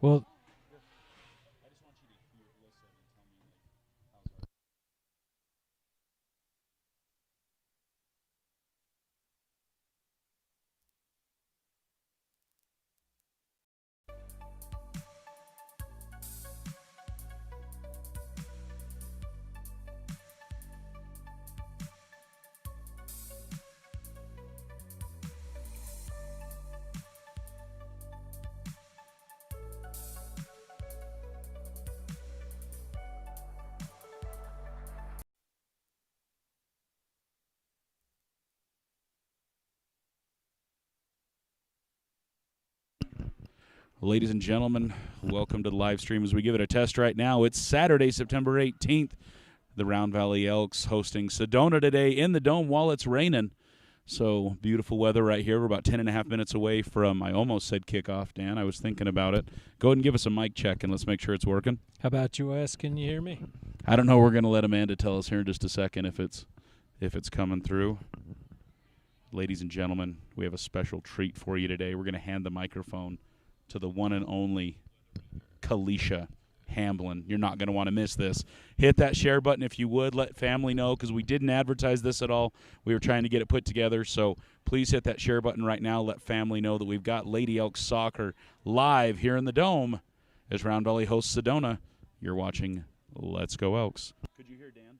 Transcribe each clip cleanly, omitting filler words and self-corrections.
Well, Ladies and gentlemen, welcome to the live stream as we give it a test right now. It's Saturday, September 18th. The Round Valley Elks hosting Sedona today in the Dome while it's raining. So beautiful weather right here. We're about 10 and a half minutes away from, I almost said kickoff, Dan. I was thinking about it. Go ahead and give us a mic check and let's make sure it's working. how about you, Wes? Can you hear me? I don't know. We're going to let Amanda tell us here in just a second if it's coming through. Ladies and gentlemen, we have a special treat for you today. We're going to hand the microphone to the one and only Kalisha Hamblin. You're not going to want to miss this. Hit that share button if you would. Let family know because we didn't advertise this at all. We were trying to get it put together, so please hit that share button right now. Let family know that we've got Lady Elks soccer live here in the Dome as Round Valley hosts Sedona. You're watching Let's Go Elks. Could you hear Dan?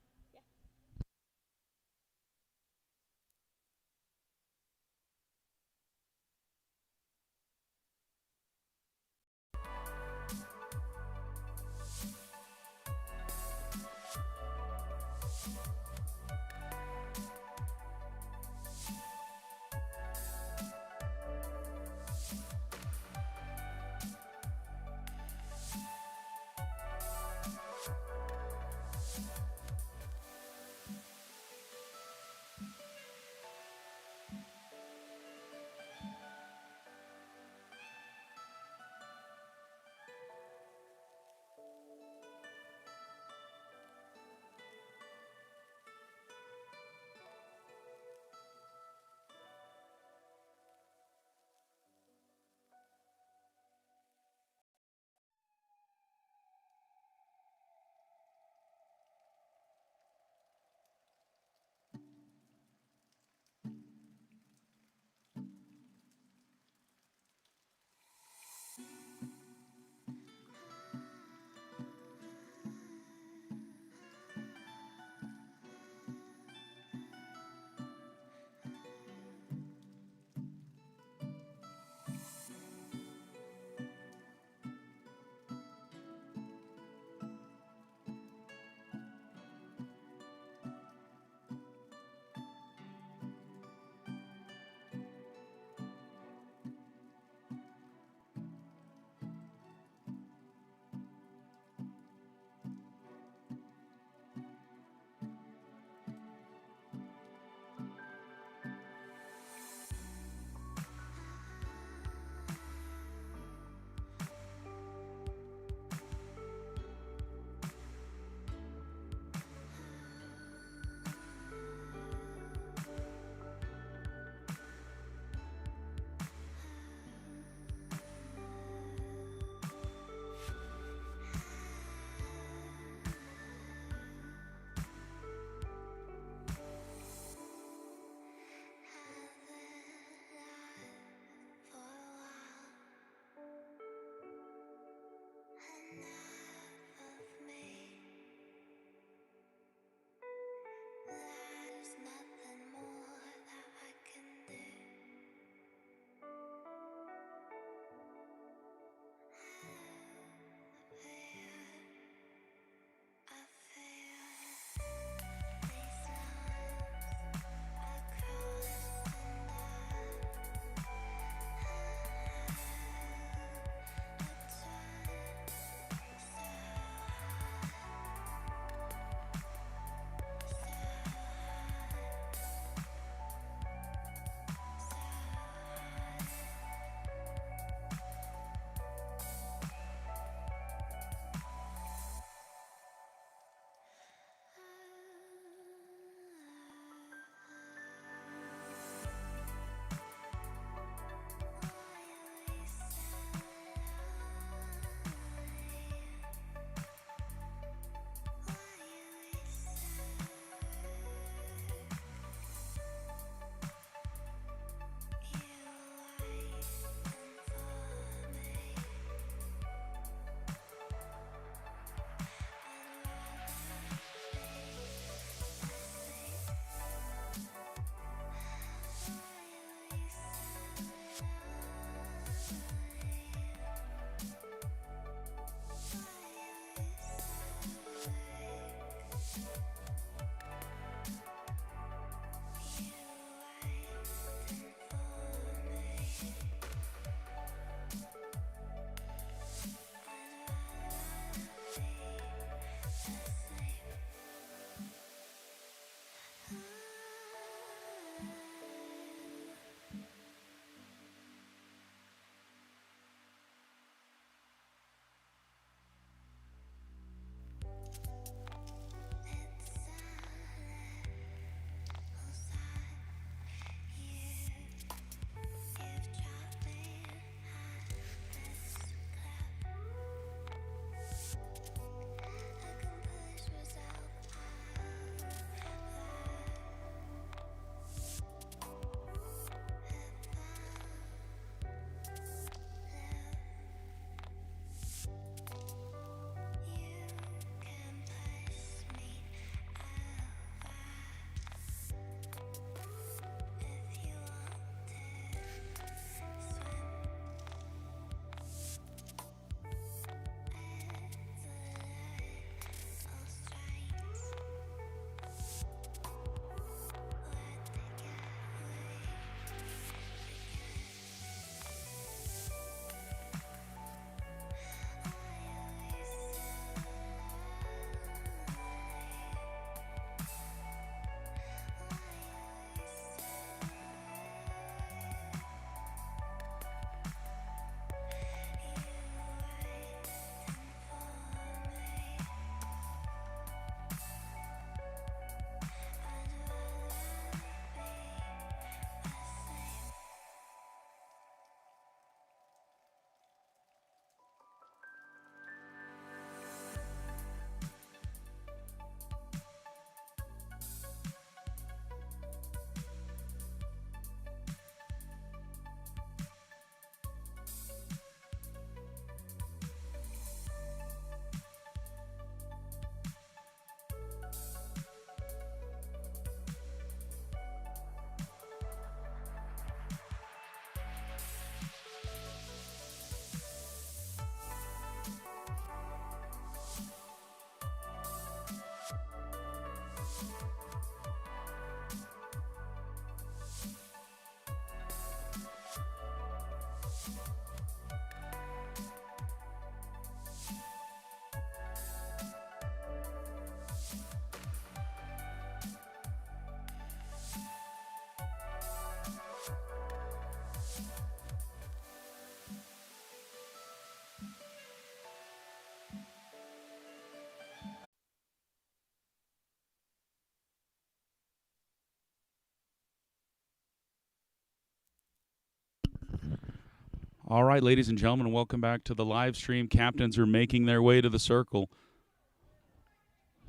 All right, ladies and gentlemen, welcome back to the live stream. Captains are making their way to the circle.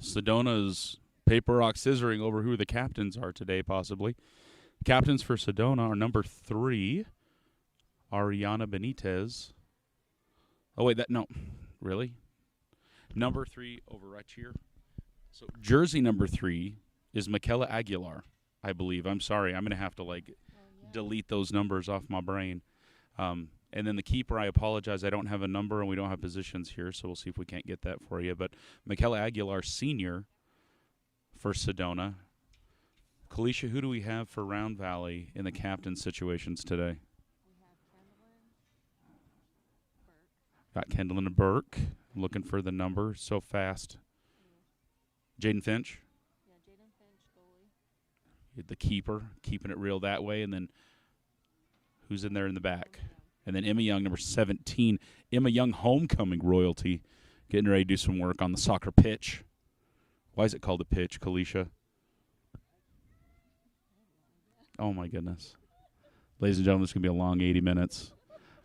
Sedona's paper, rock, scissoring over who the captains are today, possibly. Captains for Sedona are number 3, Ariana Benitez. Oh, wait, really? Number 3 over right here. So jersey number 3 is Michaela Aguilar, I believe. I'm sorry. I'm going to have to, delete those numbers off my brain. And then the keeper, I apologize. I don't have a number and we don't have positions here, so we'll see if we can't get that for you. But Michaela Aguilar, senior for Sedona. Kalisha, who do we have for Round Valley in the captain situations today? Got Kendall and Burke. I'm looking for the number so fast. Jaden Finch. Yeah, Jaden Finch, goalie. The keeper, keeping it real that way. And then who's in there in the back? And then Emma Young, number 17. Emma Young, homecoming royalty, getting ready to do some work on the soccer pitch. Why is it called a pitch, Kalisha? Oh, my goodness. Ladies and gentlemen, it's going to be a long 80 minutes.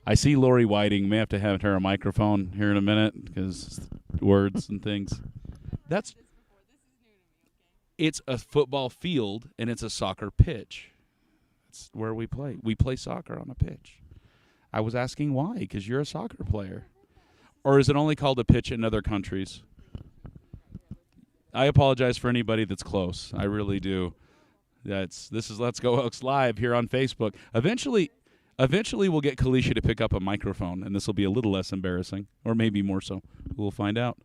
I see Lori Whiting. May have to have her a microphone here in a minute because words and things. It's a football field, and it's a soccer pitch. That's where we play. We play soccer on a pitch. I was asking why, because you're a soccer player. Or is it only called a pitch in other countries? I apologize for anybody that's close. I really do. This is Let's Go Elks Live here on Facebook. Eventually we'll get Kalisha to pick up a microphone, and this will be a little less embarrassing, or maybe more so. We'll find out.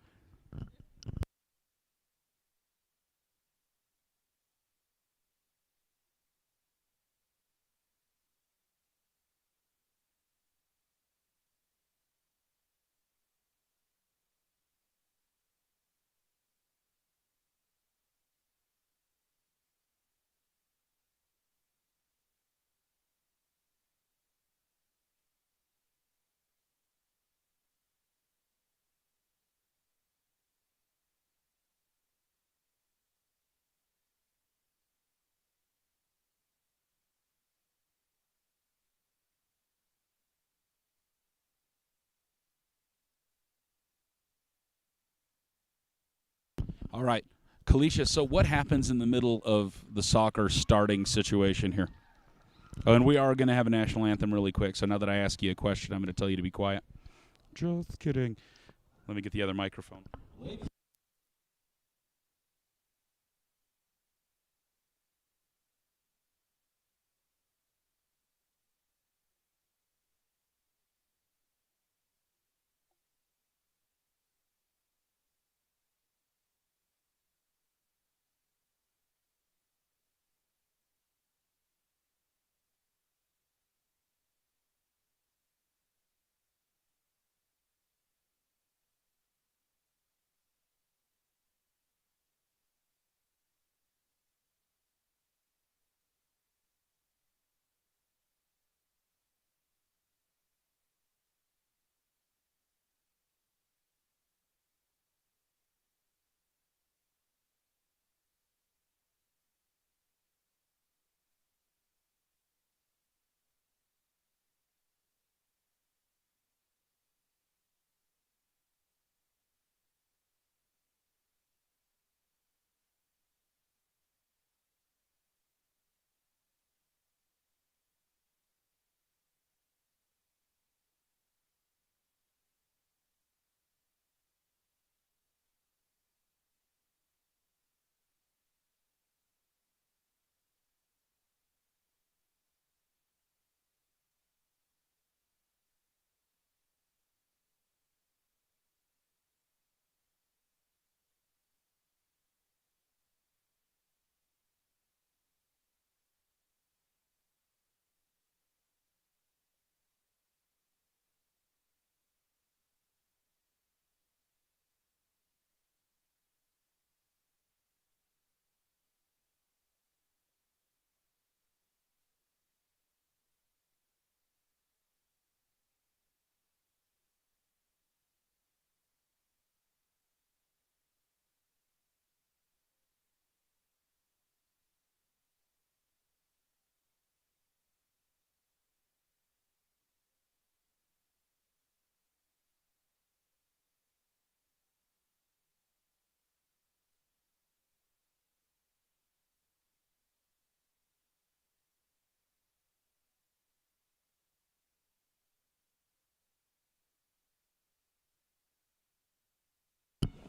All right. Kalisha, so what happens in the middle of the soccer starting situation here? Oh, and we are going to have a national anthem really quick, so now that I ask you a question, I'm going to tell you to be quiet. Just kidding. Let me get the other microphone.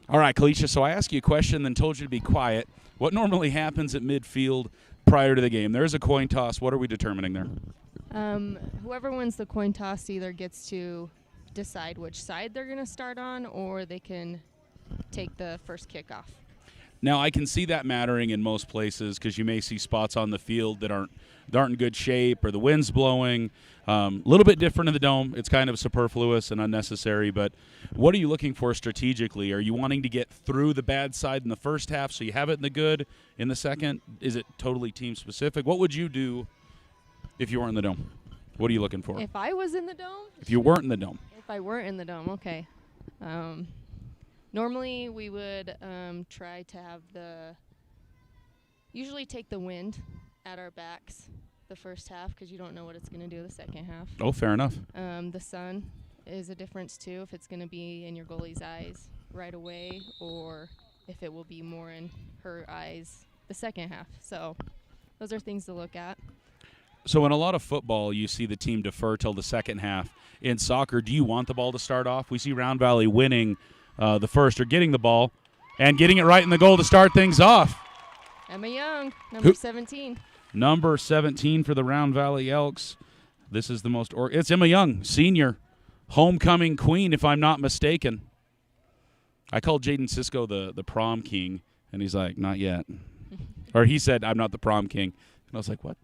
All right, Kalisha, so I asked you a question, then told you to be quiet. What normally happens at midfield prior to the game? There's a coin toss. What are we determining there? Whoever wins the coin toss either gets to decide which side they're going to start on, or they can take the first kickoff. Now, I can see that mattering in most places because you may see spots on the field that aren't in good shape or the wind's blowing. A little bit different in the Dome. It's kind of superfluous and unnecessary, but what are you looking for strategically? Are you wanting to get through the bad side in the first half so you have it in the good in the second? Is it totally team-specific? What would you do if you weren't in the Dome? What are you looking for? If I was in the Dome? If you weren't in the Dome. If I weren't in the Dome, okay. Normally, we would try to have usually take the wind at our backs the first half because you don't know what it's going to do the second half. Oh, fair enough. The sun is a difference, too, if it's going to be in your goalie's eyes right away or if it will be more in her eyes the second half. So those are things to look at. So in a lot of football, you see the team defer till the second half. In soccer, do you want the ball to start off? We see Round Valley winning the first or getting the ball and getting it right in the goal to start things off. Emma Young, number 17. Number 17 for the Round Valley Elks. This is the most it's Emma Young, senior, homecoming queen, if I'm not mistaken. I called Jaden Cisco the prom king, and he's like, not yet. Or he said, I'm not the prom king. And I was like, what?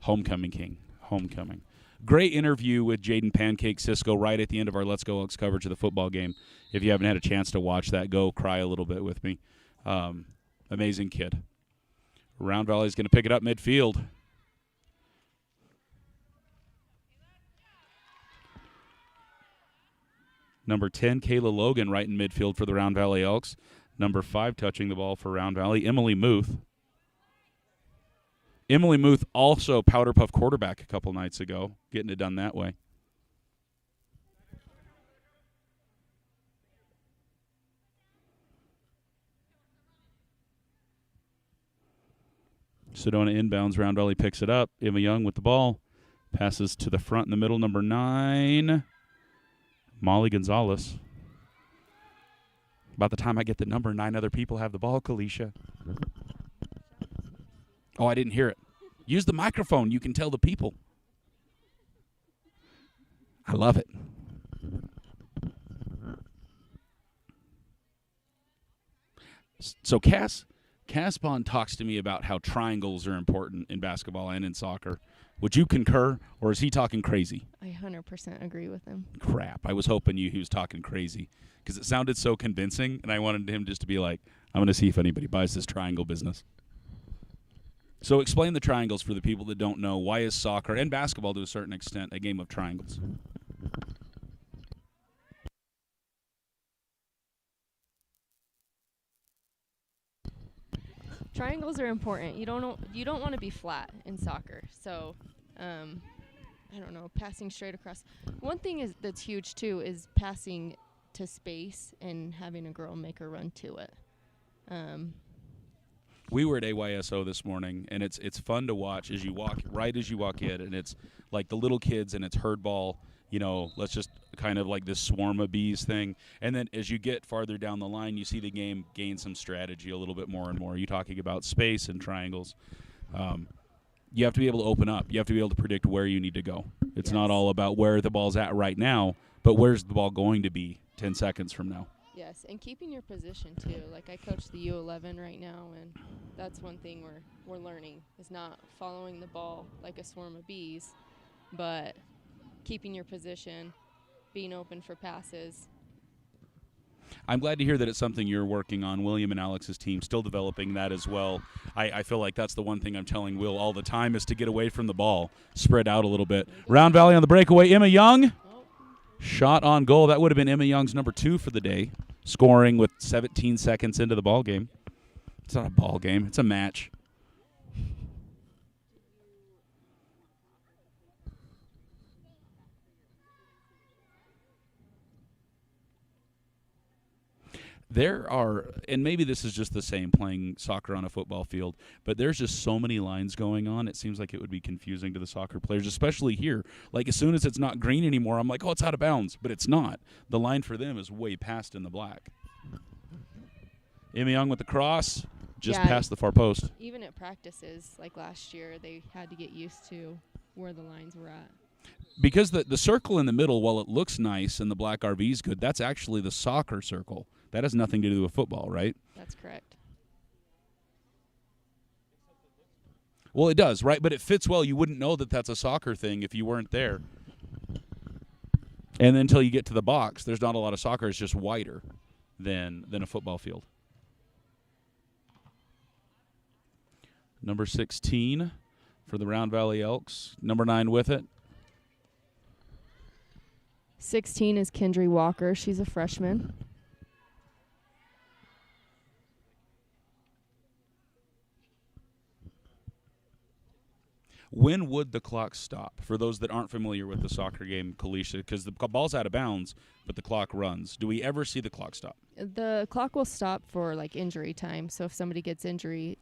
Homecoming king, homecoming. Great interview with Jaden Pancake Cisco right at the end of our Let's Go Elks coverage of the football game. If you haven't had a chance to watch that, go cry a little bit with me. Amazing kid. Round Valley's going to pick it up midfield. Number 10, Kayla Logan, right in midfield for the Round Valley Elks. Number 5, touching the ball for Round Valley, Emily Muth. Emily Muth, also Powder Puff quarterback a couple nights ago, getting it done that way. Sedona inbounds. Round Valley picks it up. Emma Young with the ball. Passes to the front in the middle. Number 9, Molly Gonzalez. About the time I get the number, 9 other people have the ball, Kalisha. Oh, I didn't hear it. Use the microphone. You can tell the people. I love it. So Cass Bond talks to me about how triangles are important in basketball and in soccer. Would you concur, or is he talking crazy? I 100% agree with him. Crap. I was hoping he was talking crazy because it sounded so convincing, and I wanted him just to be like, I'm going to see if anybody buys this triangle business. So explain the triangles for the people that don't know. Why is soccer and basketball, to a certain extent, a game of triangles? Triangles are important. You don't want to be flat in soccer. So, I don't know, passing straight across. One thing that's huge too is passing to space and having a girl make a run to it. We were at AYSO this morning, and it's fun to watch as you walk in, and it's like the little kids, and it's herd ball. You know, let's just kind of like this swarm of bees thing. And then as you get farther down the line, you see the game gain some strategy a little bit more and more. You're talking about space and triangles. You have to be able to open up. You have to be able to predict where you need to go. It's not all about where the ball's at right now, but where's the ball going to be 10 seconds from now. Yes, and keeping your position too. Like I coach the U11 right now, and that's one thing we're learning is not following the ball like a swarm of bees, but keeping your position, being open for passes. I'm glad to hear that it's something you're working on. William and Alex's team still developing that as well. I feel like that's the one thing I'm telling Will all the time is to get away from the ball, spread out a little bit. Round Valley on the breakaway, Emma Young. Shot on goal. That would have been Emma Young's number 2 for the day, scoring with 17 seconds into the ball game. It's not a ball game. It's a match. There are, and maybe this is just the same playing soccer on a football field, but there's just so many lines going on. It seems like it would be confusing to the soccer players, especially here. Like as soon as it's not green anymore, I'm like, oh, it's out of bounds, but it's not. The line for them is way past in the black. Emma Young with the cross, just Yeah. past the far post. Even at practices, like last year, they had to get used to where the lines were at. Because the circle in the middle, while it looks nice and the black RV is good, that's actually the soccer circle. That has nothing to do with football, right? That's correct. Well, it does, right? But it fits well. You wouldn't know that that's a soccer thing if you weren't there. And then until you get to the box, there's not a lot of soccer. It's just wider than a football field. Number 16 for the Round Valley Elks. Number 9 with it. 16 is Kendry Walker. She's a freshman. When would the clock stop? For those that aren't familiar with the soccer game, Kalisha, because the ball's out of bounds, but the clock runs. Do we ever see the clock stop? The clock will stop for like injury time. So if somebody gets injured,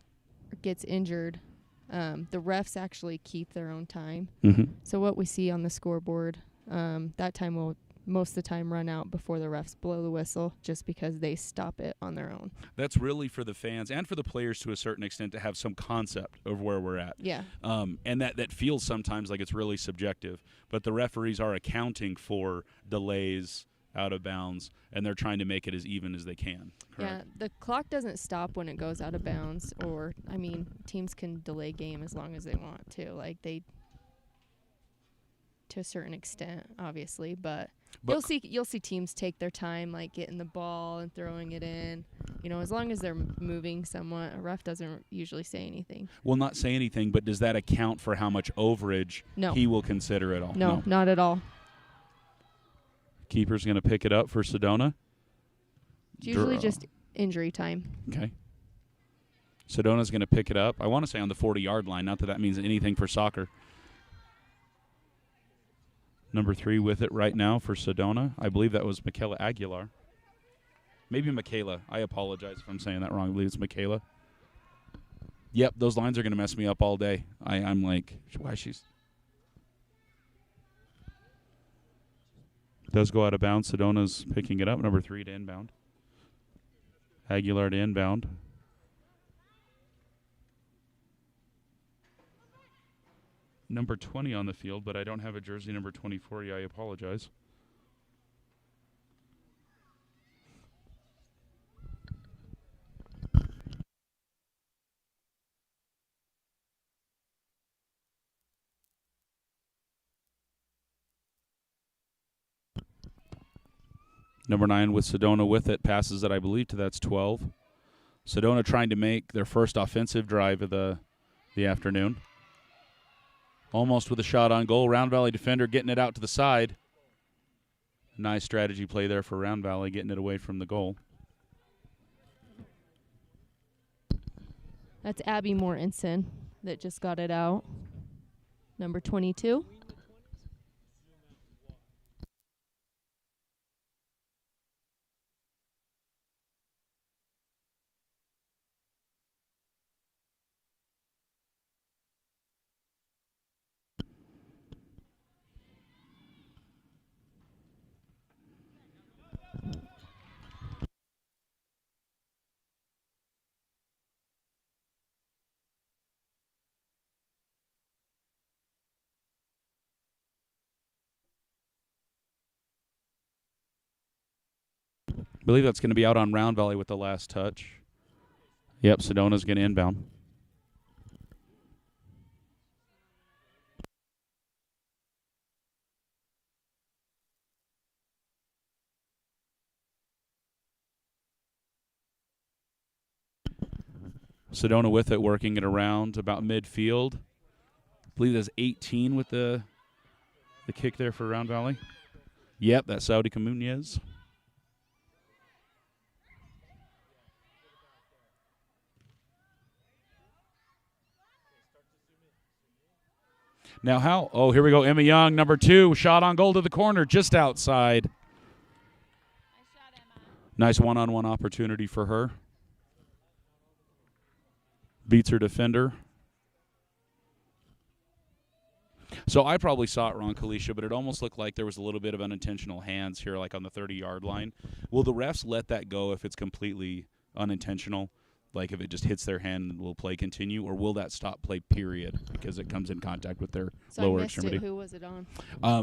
the refs actually keep their own time. Mm-hmm. So what we see on the scoreboard, that time will most of the time run out before the refs blow the whistle, just because they stop it on their own. That's really for the fans and for the players to a certain extent to have some concept of where we're at. Yeah. And that feels sometimes like it's really subjective. But the referees are accounting for delays, out of bounds, and they're trying to make it as even as they can. Correct? Yeah, the clock doesn't stop when it goes out of bounds, or, I mean, teams can delay game as long as they want to. Like, to a certain extent, obviously, but you'll see teams take their time, like getting the ball and throwing it in. You know, as long as they're moving somewhat, a ref doesn't usually say anything. Will not say anything, but does that account for how much overage No. he will consider at all? No, not at all. Keeper's going to pick it up for Sedona. It's usually just injury time. Okay. Sedona's going to pick it up. I want to say on the 40-yard line, not that that means anything for soccer. Number 3 with it right now for Sedona. I believe that was Michaela Aguilar. Maybe Michaela. I apologize if I'm saying that wrong. I believe it's Michaela. Yep, those lines are going to mess me up all day. I'm like, why she's... Does go out of bounds. Sedona's picking it up. Number 3 to inbound. Aguilar to inbound. Number 20 on the field, but I don't have a jersey number 24. Yeah, I apologize. Number 9 with Sedona with it. Passes it, I believe, to that's 12. Sedona trying to make their first offensive drive of the afternoon. Almost with a shot on goal. Round Valley defender getting it out to the side. Nice strategy play there for Round Valley, getting it away from the goal. That's Abby Mortensen that just got it out. Number 22. I believe that's going to be out on Round Valley with the last touch. Yep, Sedona's going to inbound. Sedona with it, working it around about midfield. I believe that's 18 with the kick there for Round Valley. Yep, that's Saudi Camunez. Now how? Oh, here we go. Emma Young, number 2, shot on goal to the corner, just outside. Nice one-on-one opportunity for her. Beats her defender. So I probably saw it wrong, Kalisha, but it almost looked like there was a little bit of unintentional hands here, like on the 30-yard line. Will the refs let that go if it's completely unintentional? Like if it just hits their hand, will play continue, or will that stop play period because it comes in contact with their So lower I missed extremity? it. Who was it on?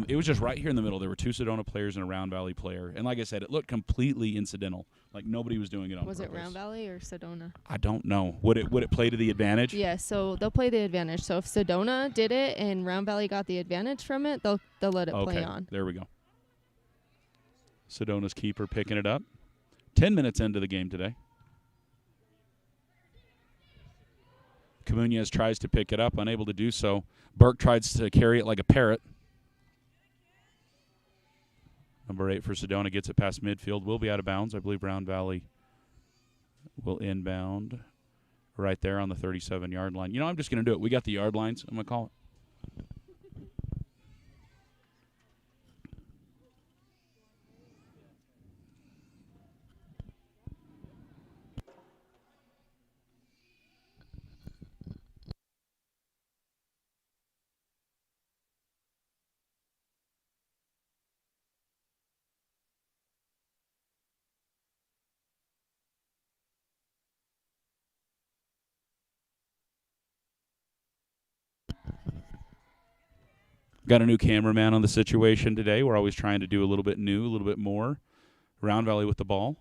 It was just right here in the middle. There were 2 Sedona players and a Round Valley player. And like I said, it looked completely incidental. Like nobody was doing it on Was purpose. it Round Valley or Sedona? I don't know. Would it play to the advantage? Yeah, so they'll play the advantage. So if Sedona did it and Round Valley got the advantage from it, they'll let it play on. There we go. Sedona's keeper picking it up. 10 minutes into the game today. Camuñez tries to pick it up, unable to do so. Burke tries to carry it like a parrot. Number 8 for Sedona gets it past midfield. Will be out of bounds. I believe Round Valley will inbound right there on the 37-yard line. You know, I'm just going to do it. We got the yard lines. I'm going to call it. Got a new cameraman on the situation today. We're always trying to do a little bit new, a little bit more. Round Valley with the ball.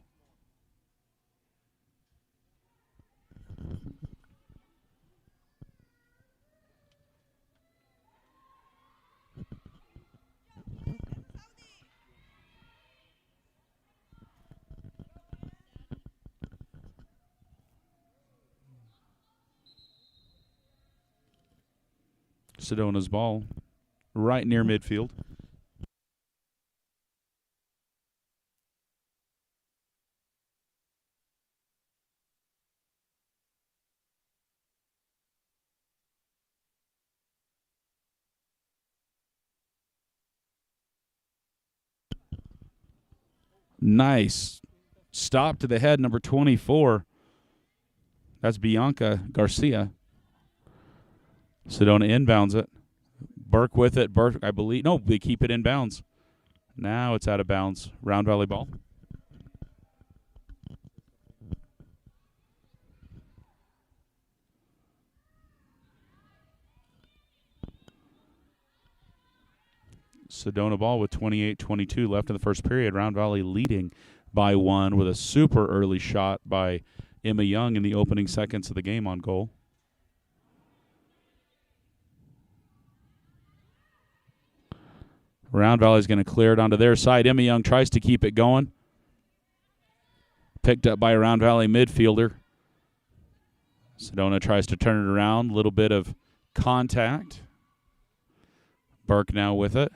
Sedona's ball right near midfield. Nice stop to the head, number 24. That's Bianca Garcia. Sedona inbounds it. Burke with it. Burke, I believe. No, they keep it in bounds. Now it's out of bounds. Round Valley ball. Sedona ball with 28-22 left in the first period. Round Valley leading by 1 with a super early shot by Emma Young in the opening seconds of the game on goal. Round Valley's going to clear it onto their side. Emma Young tries to keep it going. Picked up by a Round Valley midfielder. Sedona tries to turn it around. A little bit of contact. Burke now with it.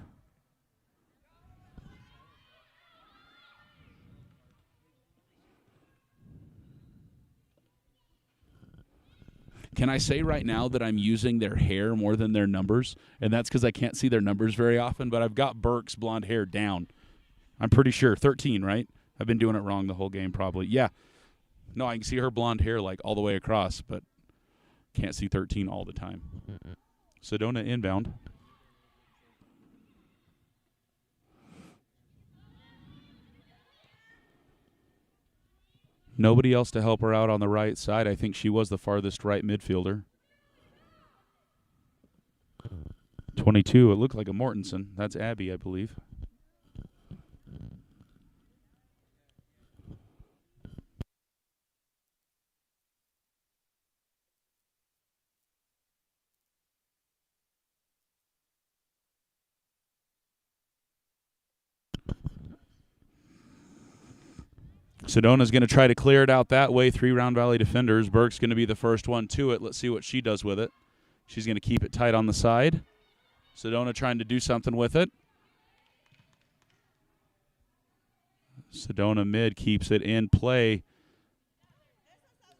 Can I say right now that I'm using their hair more than their numbers? And that's because I can't see their numbers very often, but I've got Burke's blonde hair down. I'm pretty sure. 13, right? I've been doing it wrong the whole game probably. Yeah. No, I can see her blonde hair like all the way across, but can't see 13 all the time. Sedona inbound. Nobody else to help her out on the right side. I think she was the farthest right midfielder. 22, it looked like a Mortensen. That's Abby, I believe. Sedona's going to try to clear it out that way. 3 Round Valley defenders. Burke's going to be the first one to it. Let's see what she does with it. She's going to keep it tight on the side. Sedona trying to do something with it. Sedona mid keeps it in play.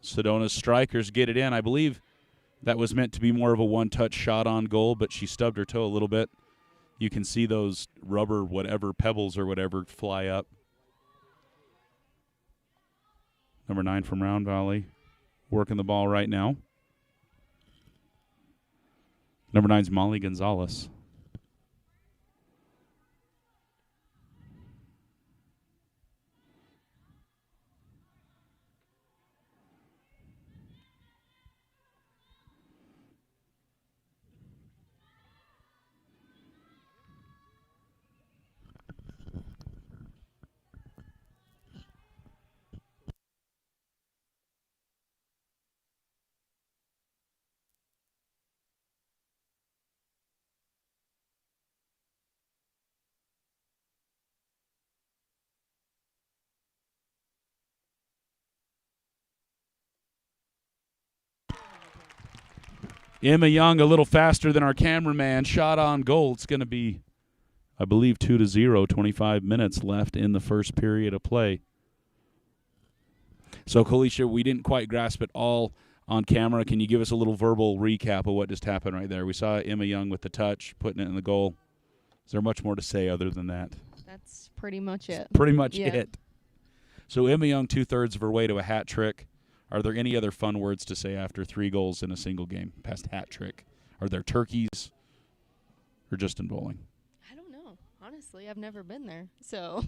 Sedona's strikers get it in. I believe that was meant to be more of a one-touch shot on goal, but she stubbed her toe a little bit. You can see those rubber whatever, pebbles or whatever, fly up. Number 9 from Round Valley, working the ball right now. Number 9's Molly Gonzalez. Emma Young a little faster than our cameraman. Shot on goal. It's going to be, I believe, 2-0. 25 minutes left in the first period of play. So, Kalisha, we didn't quite grasp it all on camera. Can you give us a little verbal recap of what just happened right there? We saw Emma Young with the touch, putting it in the goal. Is there much more to say other than that? That's pretty much it. Pretty much it. So Emma Young, 2/3 of her way to a hat trick. Are there any other fun words to say after 3 goals in a single game past hat trick? Are there turkeys or just in bowling? I don't know. Honestly, I've never been there. So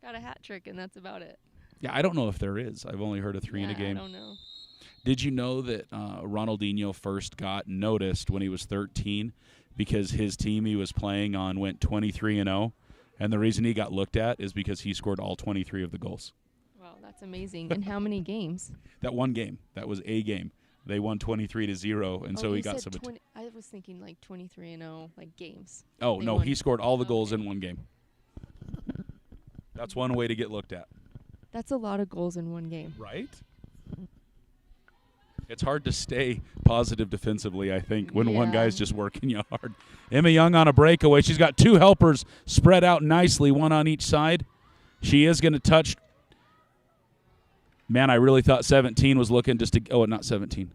got a hat trick, and that's about it. Yeah, I don't know if there is. I've only heard of 3 in a game. I don't know. Did you know that Ronaldinho first got noticed when he was 13 because his team he was playing on went 23-0, and the reason he got looked at is because he scored all 23 of the goals. Wow, that's amazing. And how many games? That one game. That was a game. They won 23-0, and so he got some. I was thinking like 23-0, like games. Oh no, he scored all the goals in one game. That's one way to get looked at. That's a lot of goals in one game. Right? It's hard to stay positive defensively, I think, when one guy's just working you hard. Emma Young on a breakaway. She's got 2 helpers spread out nicely, one on each side. She is going to touch. Man, I really thought 17 was looking just to – oh, not 17.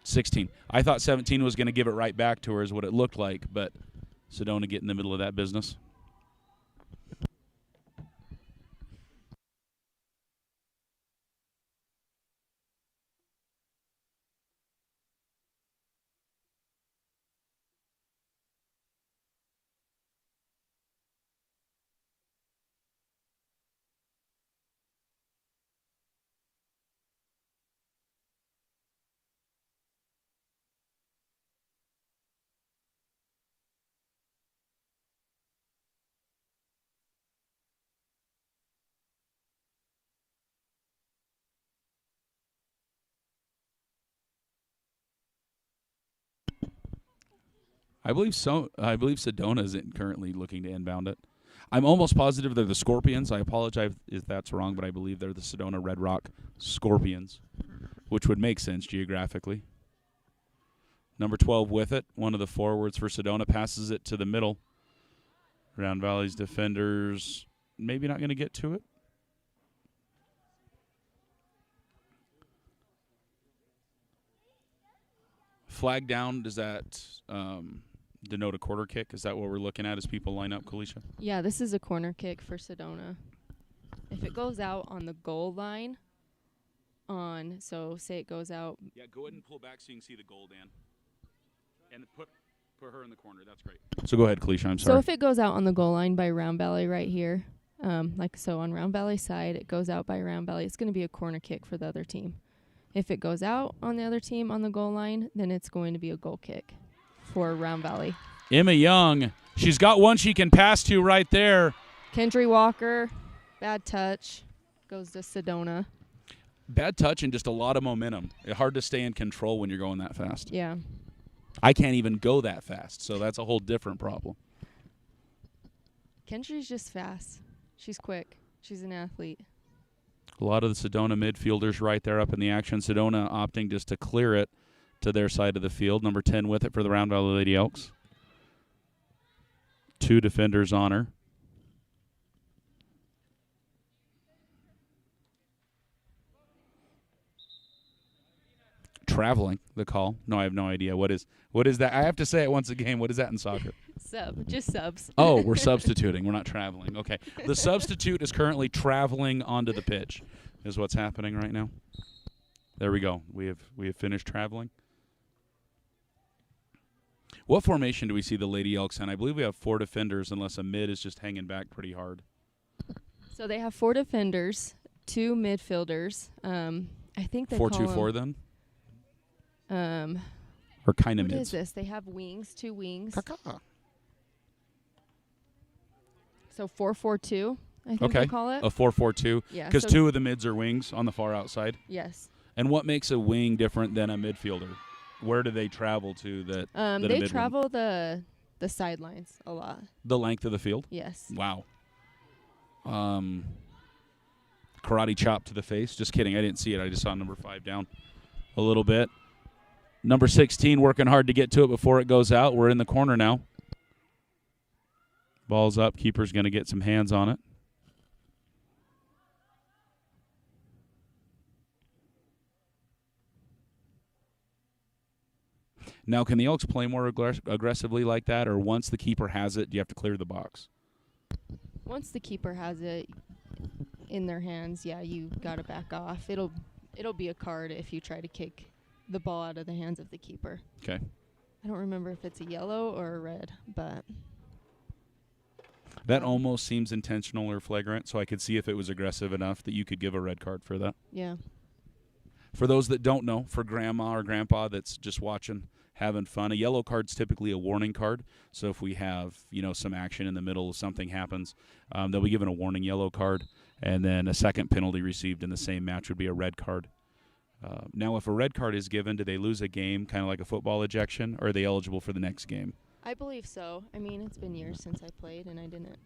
16. I thought 17 was going to give it right back to her is what it looked like, but Sedona get in the middle of that business. I believe so. I believe Sedona isn't currently looking to inbound it. I'm almost positive they're the Scorpions. I apologize if that's wrong, but I believe they're the Sedona Red Rock Scorpions, which would make sense geographically. Number 12 with it. One of the forwards for Sedona passes it to the middle. Round Valley's defenders maybe not going to get to it. Flag down, does that denote a quarter kick? Is that what we're looking at as people line up, Kalisha? Yeah, this is a corner kick for Sedona. If it goes out on the goal line, so say it goes out. Yeah, go ahead and pull back so you can see the goal, Dan. And put her in the corner. That's great. So go ahead, Kalisha. I'm sorry. So if it goes out on the goal line by Round Valley right here, like so on Round Valley side, it goes out by Round Valley, it's going to be a corner kick for the other team. If it goes out on the other team on the goal line, then it's going to be a goal kick for Round Valley. Emma Young, she's got one she can pass to right there. Kendry Walker, bad touch, goes to Sedona. Bad touch and just a lot of momentum. It's hard to stay in control when you're going that fast. Yeah. I can't even go that fast, so that's a whole different problem. Kendry's just fast. She's quick. She's an athlete. A lot of the Sedona midfielders right there up in the action. Sedona opting just to clear it to their side of the field. Number 10 with it for the Round Valley Lady Elks. 2 defenders on her. Traveling, the call. No, I have no idea. What is that? I have to say it once a game. What is that in soccer? Just subs. Oh, we're substituting. We're not traveling. Okay. The substitute is currently traveling onto the pitch is what's happening right now. There we go. We have finished traveling. What formation do we see the Lady Elks in? I believe we have 4 defenders unless a mid is just hanging back pretty hard. So they have 4 defenders, 2 midfielders. I think they 4-2-4 then? Or kind of mids? What is this? They have wings, 2 wings. Caca. So 4-4-2, I think they call it. A 4-4-2. Yeah. Because 2 of the mids are wings on the far outside. Yes. And what makes a wing different than a midfielder? Where do they travel to that they travel the sidelines a lot. The length of the field? Yes. Wow. karate chop to the face. Just kidding. I didn't see it. I just saw number 5 down a little bit. Number 16 working hard to get to it before it goes out. We're in the corner now. Ball's up. Keeper's going to get some hands on it. Now, can the Elks play more aggressively like that, or once the keeper has it, do you have to clear the box? Once the keeper has it in their hands, yeah, you got to back off. It'll be a card if you try to kick the ball out of the hands of the keeper. Okay. I don't remember if it's a yellow or a red, but that almost seems intentional or flagrant, so I could see if it was aggressive enough that you could give a red card for that. yeah. For those that don't know, for grandma or grandpa that's just watching, having fun, a yellow card's typically a warning card. So if we have, some action in the middle, something happens, they'll be given a warning yellow card, and then a second penalty received in the same match would be a red card. Now, if a red card is given, do they lose a game, kind of like a football ejection, or are they eligible for the next game? I believe so. I mean, it's been years since I played, and I didn't.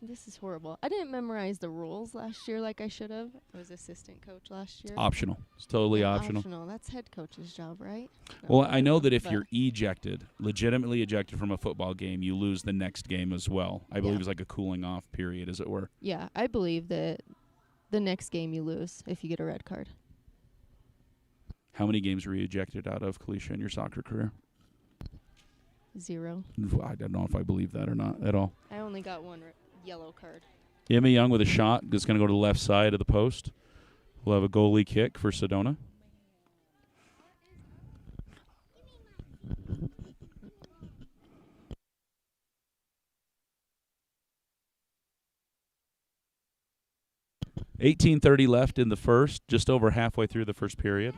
This is horrible. I didn't memorize the rules last year like I should have. I was assistant coach last year. Optional. It's totally optional. That's head coach's job, right? Well, I know that if you're legitimately ejected from a football game, you lose the next game as well. I believe it's like a cooling off period, as it were. Yeah, I believe that the next game you lose if you get a red card. How many games were you ejected out of, Kalisha, in your soccer career? 0. I don't know if I believe that or not at all. I only got one yellow card. Emma Young with a shot that's going to go to the left side of the post. We'll have a goalie kick for Sedona. $18:30 left in the first, just over halfway through the first period.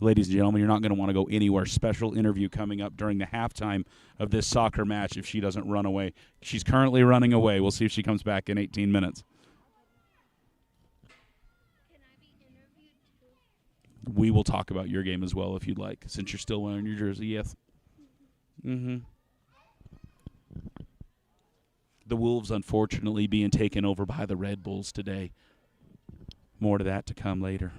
Ladies and gentlemen, you're not going to want to go anywhere. Special interview coming up during the halftime of this soccer match if she doesn't run away. She's currently running away. We'll see if she comes back in 18 minutes. Can I be interviewed too? We will talk about your game as well if you'd like, since you're still wearing your jersey. Yes. Mm-hmm. The Wolves, unfortunately, being taken over by the Red Bulls today. More to that to come later.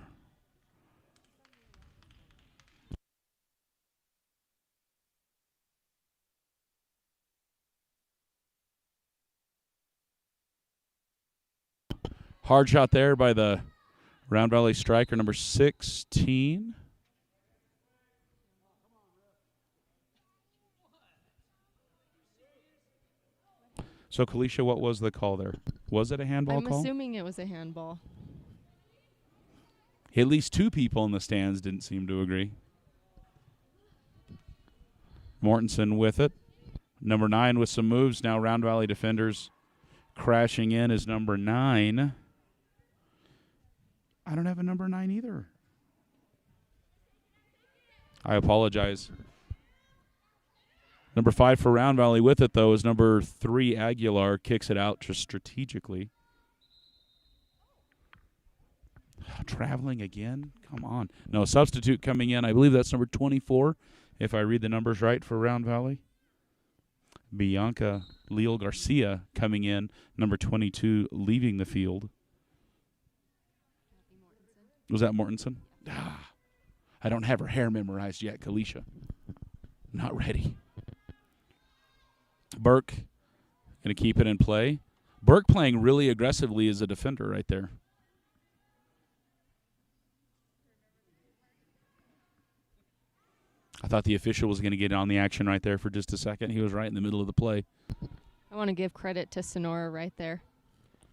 Hard shot there by the Round Valley striker, number 16. So, Kalisha, what was the call there? Was it a handball call? I'm assuming it was a handball. At least 2 people in the stands didn't seem to agree. Mortensen with it. Number 9 with some moves. Now Round Valley defenders crashing in is number 9. I don't have a number 9 either. I apologize. Number 5 for Round Valley with it, though, is number 3, Aguilar. Kicks it out just strategically. Traveling again? Come on. No, substitute coming in. I believe that's number 24, if I read the numbers right, for Round Valley. Bianca Leal Garcia coming in. Number 22 leaving the field. Was that Mortensen? I don't have her hair memorized yet, Kalisha. Not ready. Burke going to keep it in play. Burke playing really aggressively as a defender right there. I thought the official was going to get on the action right there for just a second. He was right in the middle of the play. I want to give credit to Sonora right there.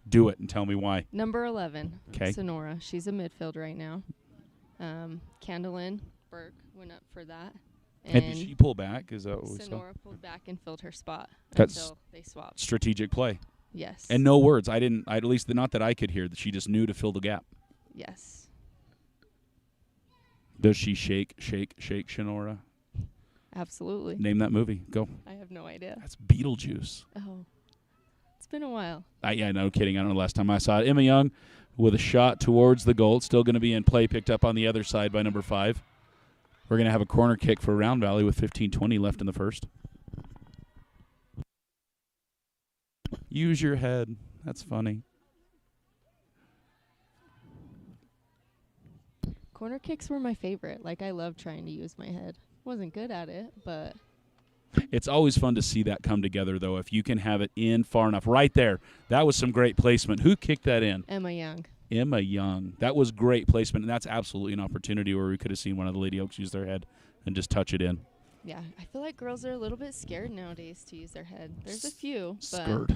Do it and tell me why. Number 11, 'Kay. Sonora. She's a midfield right now. Candlin Burke went up for that. And did she pull back? Is that what we saw? Sonora pulled back and filled her spot That's until they swapped. strategic play. Yes. And no words. At least not that I could hear. That she just knew to fill the gap. Yes. Does she shake Sonora? Absolutely. Name that movie. Go. I have no idea. That's Beetlejuice. Oh, it's been a while. Yeah, no kidding. I don't know the last time I saw it. Emma Young with a shot towards the goal. It's still going to be in play, picked up on the other side by number 5. We're going to have a corner kick for Round Valley with 15:20 left in the first. Use your head. That's funny. Corner kicks were my favorite. Like, I love trying to use my head. Wasn't good at it, but It's always fun to see that come together, though, if you can have it in far enough. Right there. That was some great placement. Who kicked that in? Emma Young. Emma Young. That was great placement, and that's absolutely an opportunity where we could have seen one of the Lady Oaks use their head and just touch it in. Yeah, I feel like girls are a little bit scared nowadays to use their head. There's a few, but Skirt.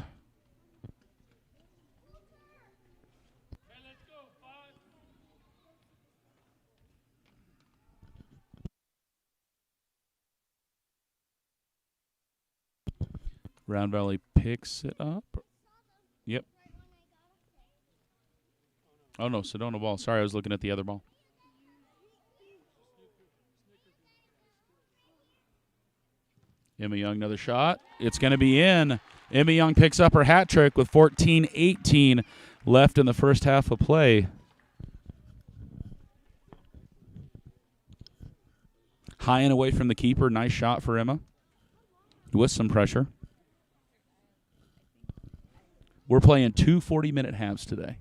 Round Valley picks it up. Yep. Oh, no, Sedona ball. Sorry, I was looking at the other ball. Emma Young, another shot. It's going to be in. Emma Young picks up her hat trick with 14:18 left in the first half of play. High and away from the keeper. Nice shot for Emma with some pressure. We're playing 2 40-minute halves today.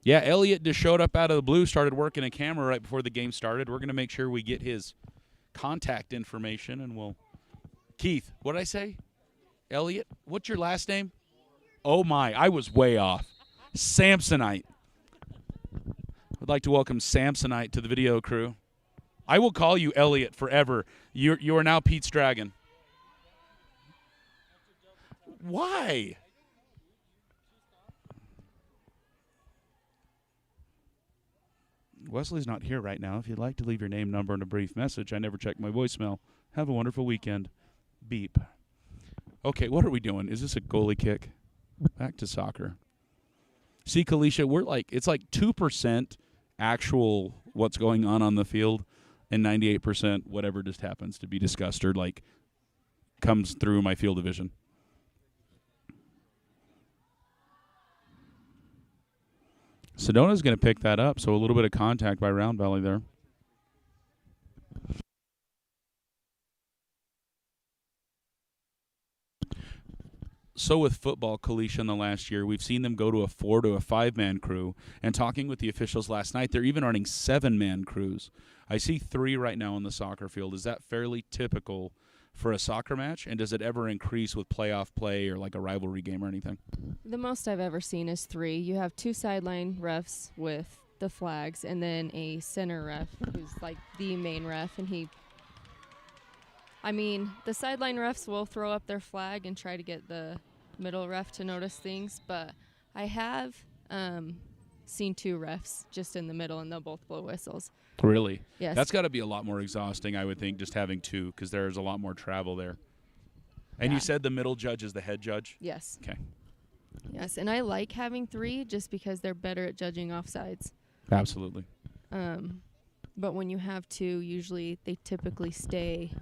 Yeah, Elliot just showed up out of the blue, started working a camera right before the game started. We're going to make sure we get his contact information, and we'll – Keith, what did I say? Elliot, what's your last name? Oh, my, I was way off. Samsonite. I'd like to welcome Samsonite to the video crew. I will call you Elliot forever. You are now Pete's Dragon. Why? Wesley's not here right now. If you'd like to leave your name, number, and a brief message, I never check my voicemail. Have a wonderful weekend. Beep. Okay, what are we doing? Is this a goalie kick? Back to soccer. See, Kalisha, it's like 2% actual what's going on the field and 98% whatever just happens to be discussed or like comes through my field of vision. Sedona's going to pick that up, so a little bit of contact by Round Valley there. So with football, Kalisha, in the last year, we've seen them go to a 4 to a 5-man crew. And talking with the officials last night, they're even running 7-man crews. I see 3 right now on the soccer field. Is that fairly typical for a soccer match? And does it ever increase with playoff play or like a rivalry game or anything? the most I've ever seen is 3. You have 2 sideline refs with the flags and then a center ref who's like the main ref. And the sideline refs will throw up their flag and try to get the middle ref to notice things, but I have seen 2 refs just in the middle, and they'll both blow whistles. Really? Yes. That's got to be a lot more exhausting, I would think, just having 2, because there's a lot more travel there. And Yeah. you said the middle judge is the head judge? Yes. Okay. Yes, and I like having 3 just because they're better at judging offsides. Absolutely. But when you have 2, usually they typically stay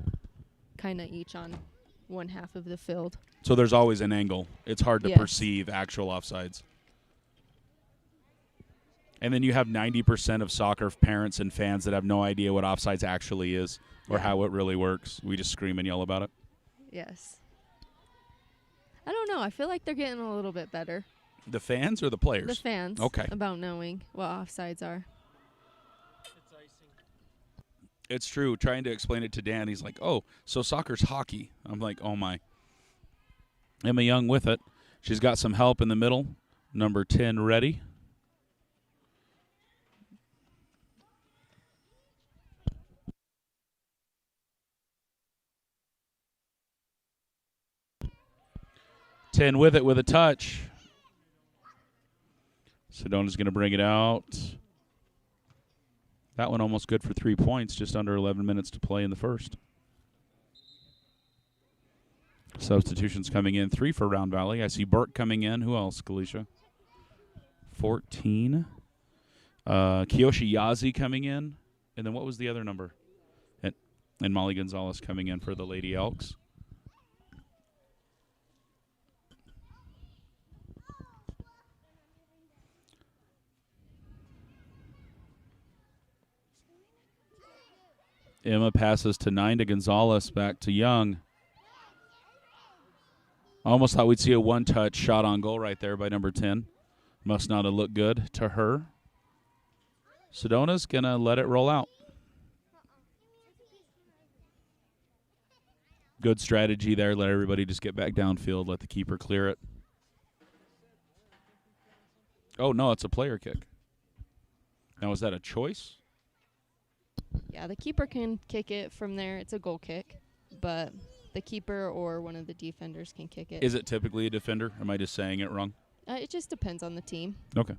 kind of each on one half of the field. So there's always an angle. It's hard to Yes. perceive actual offsides. And then you have 90% of soccer parents and fans that have no idea what offsides actually is or how it really works. We just scream and yell about it. Yes. I don't know. I feel like they're getting a little bit better. The fans or the players? The fans. Okay. About knowing what offsides are. It's true. Trying to explain it to Dan, he's like, oh, so soccer's hockey. I'm like, oh, my. Emma Young with it. She's got some help in the middle. Number 10 ready. Ten with it with a touch. Sedona's going to bring it out. That one almost good for 3 points, just under 11 minutes to play in the first. Substitutions coming in. 3 for Round Valley. I see Burke coming in. Who else, Kalisha? 14. Kiyoshi Yazi coming in. And then what was the other number? And Molly Gonzalez coming in for the Lady Elks. Emma passes to 9 to Gonzalez, back to Young. Almost thought we'd see a one-touch shot on goal right there by number 10. Must not have looked good to her. Sedona's going to let it roll out. Good strategy there. Let everybody just get back downfield. Let the keeper clear it. Oh, no, it's a player kick. Now, is that a choice? Yeah, the keeper can kick it from there. It's a goal kick, but the keeper or one of the defenders can kick it. Is it typically a defender? Am I just saying it wrong? It just depends on the team. Okay.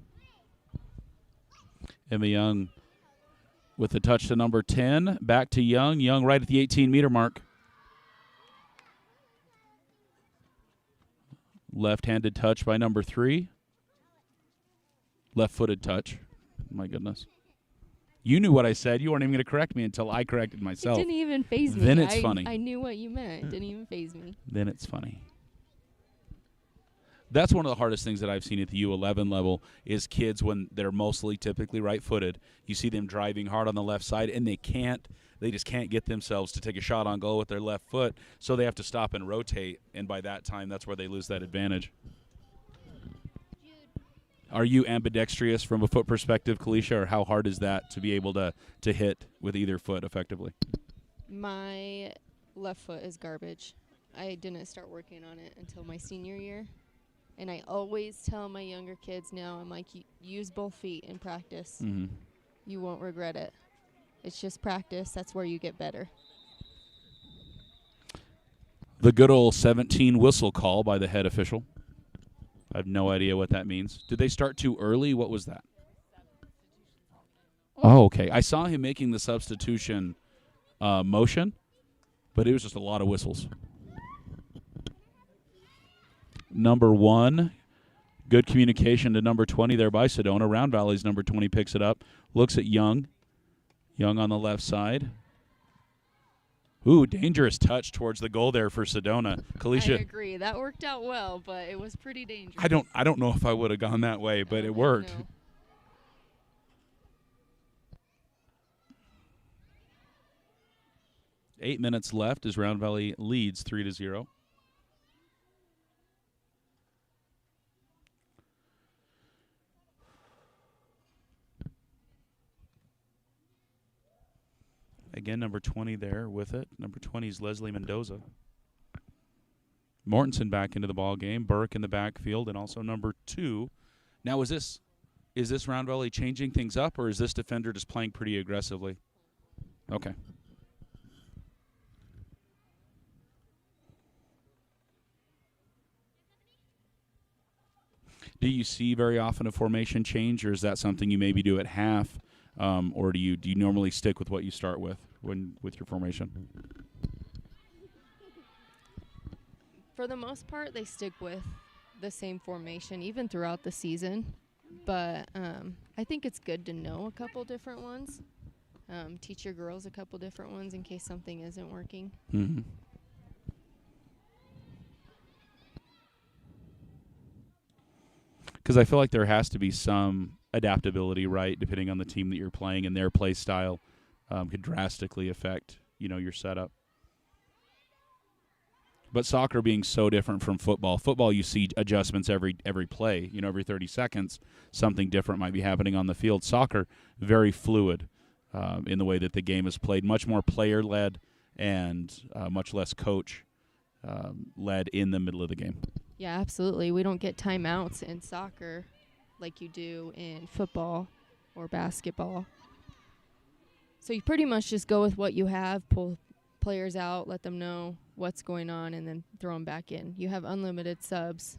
Emma Young with the touch to number 10. Back to Young. Young right at the 18-meter mark. Left-handed touch by number 3. Left-footed touch. My goodness. You knew what I said. You weren't even going to correct me until I corrected myself. It didn't even faze me. Then it's funny. I knew what you meant. It didn't even faze me. Then it's funny. That's one of the hardest things that I've seen at the U11 level is kids when they're mostly typically right-footed. You see them driving hard on the left side, and they just can't get themselves to take a shot on goal with their left foot, so they have to stop and rotate, and by that time, that's where they lose that advantage. Are you ambidextrous from a foot perspective, Kalisha, or how hard is that to be able to hit with either foot effectively? My left foot is garbage. I didn't start working on it until my senior year. And I always tell my younger kids now, I'm like, use both feet in practice. Mm-hmm. You won't regret it. It's just practice. That's where you get better. The good old 17 whistle call by the head official. I have no idea what that means. Did they start too early? What was that? Oh, okay. I saw him making the substitution motion, but it was just a lot of whistles. Number 1, good communication to number 20 there by Sedona. Round Valley's number 20 picks it up, looks at Young. Young on the left side. Ooh, dangerous touch towards the goal there for Sedona. Kalisha, I agree. That worked out well, but it was pretty dangerous. I don't know if I would have gone that way, but it worked. No. 8 minutes left as Round Valley leads 3-0. Again, number 20 there with it. Number 20 is Leslie Mendoza. Mortensen back into the ball game. Burke in the backfield, and also number 2. Now, is this Round Valley changing things up, or is this defender just playing pretty aggressively? Okay. Do you see very often a formation change, or is that something you maybe do at half? Or do you normally stick with what you start with with your formation? For the most part, they stick with the same formation, even throughout the season. But I think it's good to know a couple different ones. Teach your girls a couple different ones in case something isn't working. Mm-hmm. Because I feel like there has to be some adaptability, right, depending on the team that you're playing, and their play style could drastically affect, your setup. But soccer being so different from football, you see adjustments every play. Every 30 seconds, something different might be happening on the field. Soccer, very fluid in the way that the game is played, much more player-led and much less coach-led in the middle of the game. Yeah, absolutely. We don't get timeouts in soccer like you do in football or basketball. So you pretty much just go with what you have, pull players out, let them know what's going on, and then throw them back in. You have unlimited subs.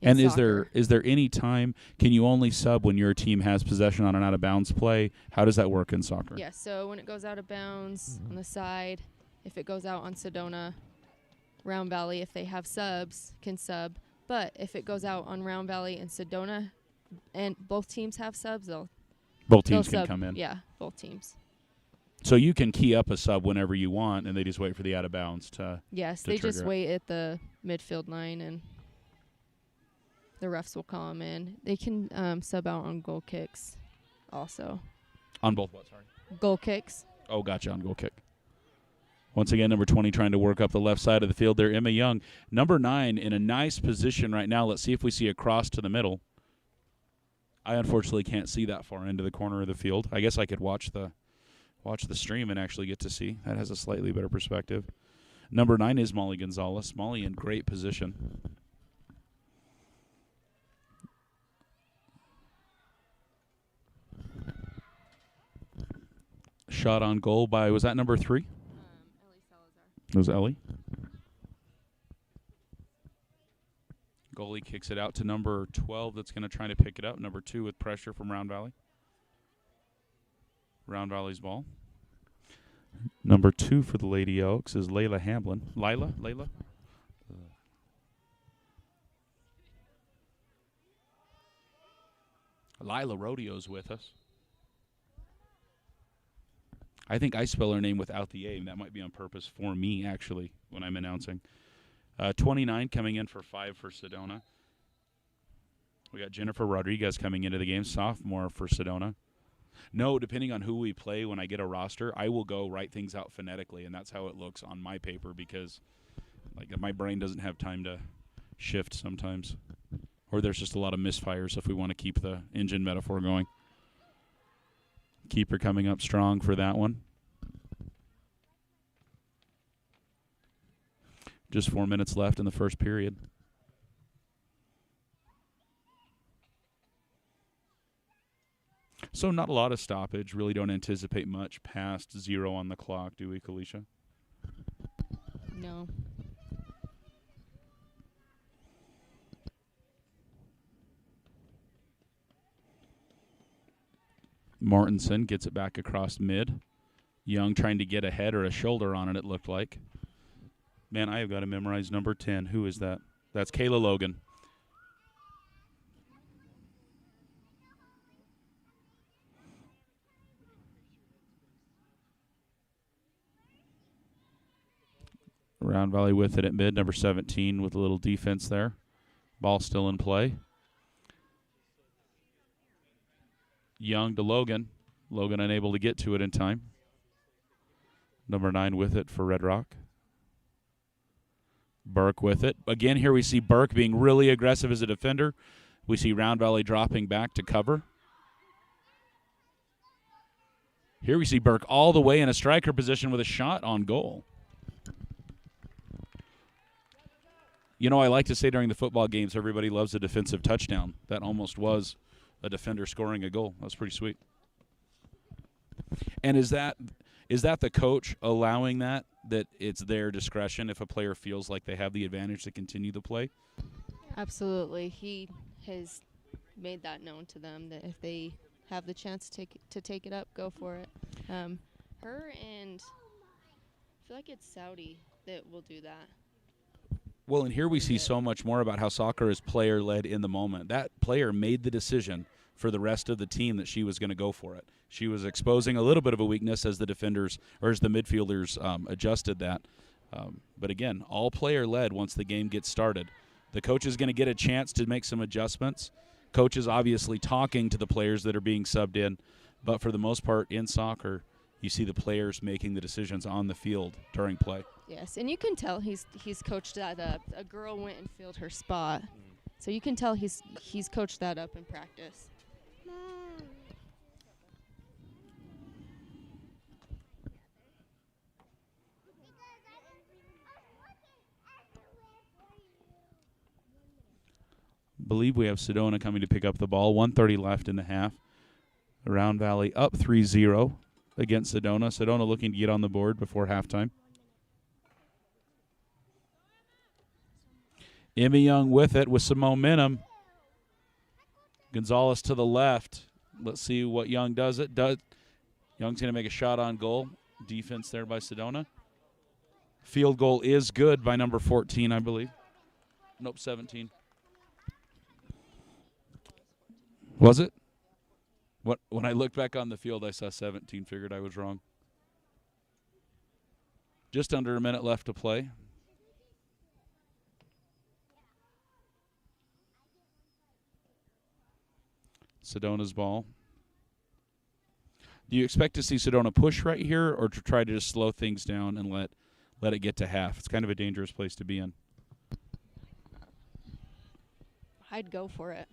And is there any time, can you only sub when your team has possession on an out-of-bounds play? How does that work in soccer? Yeah, so when it goes out of bounds on the side, if it goes out on Sedona, Round Valley, if they have subs, can sub. But if it goes out on Round Valley and Sedona, and both teams have subs, Both they'll teams can sub. come in. Yeah, both teams. So you can key up a sub whenever you want, and they just wait for the out of bounds to. Yes, to they just trigger it. wait at the midfield line, and the refs will call them in. They can sub out on goal kicks also. On both what, sorry? Goal kicks. Oh, gotcha, on goal kick. Once again, number 20 trying to work up the left side of the field there, Emma Young. Number 9 in a nice position right now. Let's see if we see a cross to the middle. I unfortunately can't see that far into the corner of the field. I guess I could watch the stream and actually get to see. That has a slightly better perspective. Number 9 is Molly Gonzalez. Molly in great position. Shot on goal by, was that number 3? Ellie Salazar. It was Ellie. Goalie kicks it out to number 12 that's going to try to pick it up. Number 2 with pressure from Round Valley. Round Valley's ball. Number 2 for the Lady Elks is Layla Hamblin. Layla? Lila Rodeo's with us. I think I spell her name without the A, and that might be on purpose for me, actually, when I'm announcing. 29 coming in for 5 for Sedona. We got Jennifer Rodriguez coming into the game, sophomore for Sedona. No, depending on who we play when I get a roster, I will go write things out phonetically, and that's how it looks on my paper because my brain doesn't have time to shift sometimes. Or there's just a lot of misfires if we want to keep the engine metaphor going. Keeper coming up strong for that one. Just 4 minutes left in the first period. So not a lot of stoppage. Really don't anticipate much past 0 on the clock, do we, Kalisha? No. Mortensen gets it back across mid. Young trying to get a head or a shoulder on it looked like. Man, I have got to memorize number 10. Who is that? That's Kayla Logan. Round Valley with it at mid, number 17 with a little defense there. Ball still in play. Young to Logan. Logan unable to get to it in time. Number 9 with it for Red Rock. Burke with it. Again, here we see Burke being really aggressive as a defender. We see Round Valley dropping back to cover. Here we see Burke all the way in a striker position with a shot on goal. You know, I like to say during the football games, everybody loves a defensive touchdown. That almost was a defender scoring a goal. That was pretty sweet. And is that the coach allowing that it's their discretion if a player feels like they have the advantage to continue the play? Absolutely. He has made that known to them that if they have the chance to take it up, go for it. Her and I feel like it's Saudi that will do that. Well, and here we see so much more about how soccer is player-led in the moment. That player made the decision for the rest of the team that she was going to go for it. She was exposing a little bit of a weakness as the defenders or as the midfielders adjusted that. But again, all player-led once the game gets started. The coach is going to get a chance to make some adjustments. Coach is obviously talking to the players that are being subbed in. But for the most part in soccer, you see the players making the decisions on the field during play. Yes, and you can tell he's coached that up. A girl went and filled her spot. So you can tell he's coached that up in practice. Believe we have Sedona coming to pick up the ball. 1:30 left in the half. Round Valley up 3-0 against Sedona. Sedona looking to get on the board before halftime. Emmy Young with it with some momentum. Gonzalez to the left. Let's see what Young does. Young's going to make a shot on goal. Defense there by Sedona. Field goal is good by number 14, I believe. Nope, 17. Was it? When I looked back on the field, I saw 17. Figured I was wrong. Just under a minute left to play. Sedona's ball. Do you expect to see Sedona push right here, or to try to just slow things down and let it get to half? It's kind of a dangerous place to be in. I'd go for it.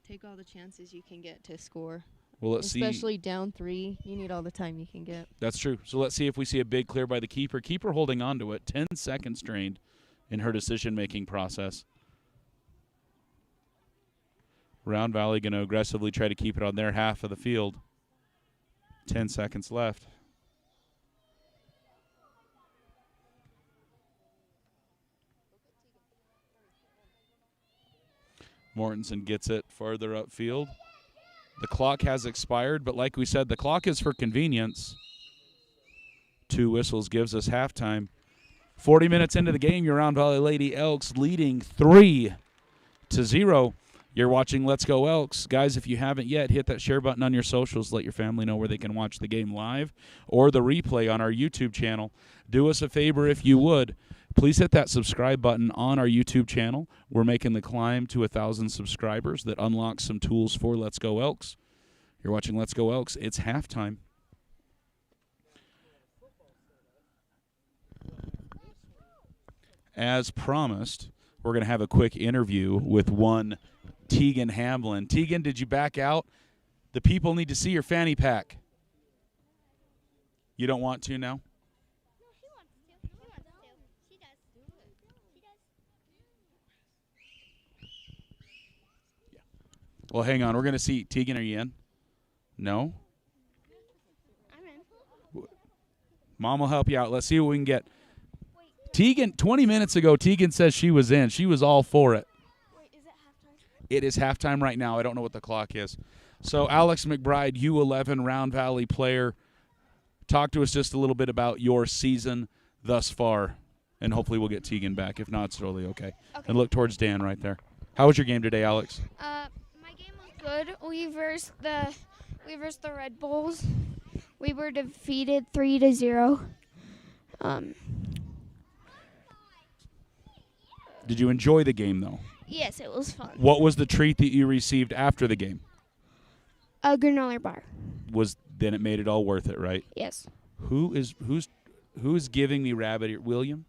Take all the chances you can get to score. Well, let's see. Especially down 3. You need all the time you can get. That's true. So let's see if we see a big clear by the keeper. Keeper holding on to it. 10 seconds drained in her decision-making process. Round Valley going to aggressively try to keep it on their half of the field. 10 seconds left. Mortensen gets it farther upfield. The clock has expired, but like we said, the clock is for convenience. 2 whistles gives us halftime. 40 minutes into the game, your Round Valley Lady Elks leading 3-0. You're watching Let's Go Elks. Guys, if you haven't yet, hit that share button on your socials. Let your family know where they can watch the game live or the replay on our YouTube channel. Do us a favor if you would. Please hit that subscribe button on our YouTube channel. We're making the climb to 1,000 subscribers. That unlocks some tools for Let's Go Elks. You're watching Let's Go Elks. It's halftime. As promised, we're going to have a quick interview with one Tegan Hamlin. Tegan, did you back out? The people need to see your fanny pack. You don't want to now? No, she wants to. She wants to. She does. She does. Well, hang on. We're going to see. Tegan, are you in? No? I'm in. Mom will help you out. Let's see what we can get. Tegan, 20 minutes ago, Tegan says she was in. She was all for it. Wait, is it halftime? It is halftime right now. I don't know what the clock is. So, Alex McBride, U11 Round Valley player. Talk to us just a little bit about your season thus far, and hopefully we'll get Tegan back. If not, it's totally okay. And look towards Dan right there. How was your game today, Alex? My game was good. We versed the Red Bulls. We were defeated 3-0. Did you enjoy the game, though? Yes, it was fun. What was the treat that you received after the game? A granola bar. Then it made it all worth it, right? Yes. Who's giving me rabbit ear? William?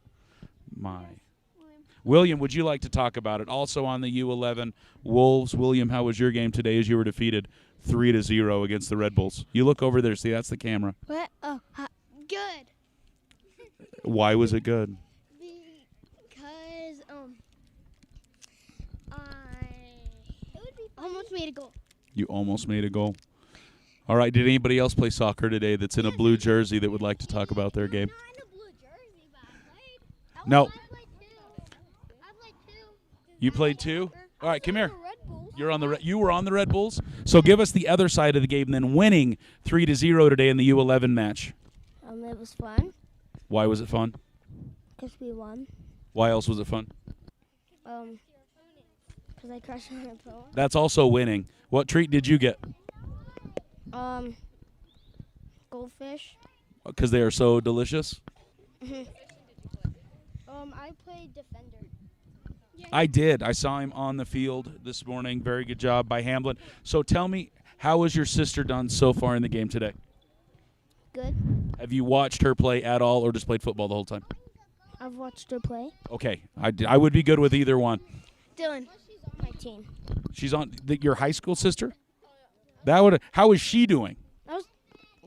William, would you like to talk about it? Also on the U11 Wolves. William, how was your game today as you were defeated 3-0 against the Red Bulls? You look over there. See, that's the camera. What? Oh, good. Why was it good? Because I almost made a goal. You almost made a goal. All right, did anybody else play soccer today that's in a blue jersey that would like to talk about their game? Not in a blue jersey, but I played. No. I played two. You played too? All right, come here. Red Bulls. You were on the Red Bulls? So give us the other side of the game, then winning 3-0 today in the U11 match. It was fun. Why was it fun? Because we won. Why else was it fun? Because I crushed my phone. That's also winning. What treat did you get? Goldfish. Because they are so delicious? I played defender. I did. I saw him on the field this morning. Very good job by Hamlin. So tell me, how has your sister done so far in the game today? Good. Have you watched her play at all or just played football the whole time? I've watched her play. Okay. I would be good with either one. Dylan, my team. She's on your high school sister? How is she doing? That was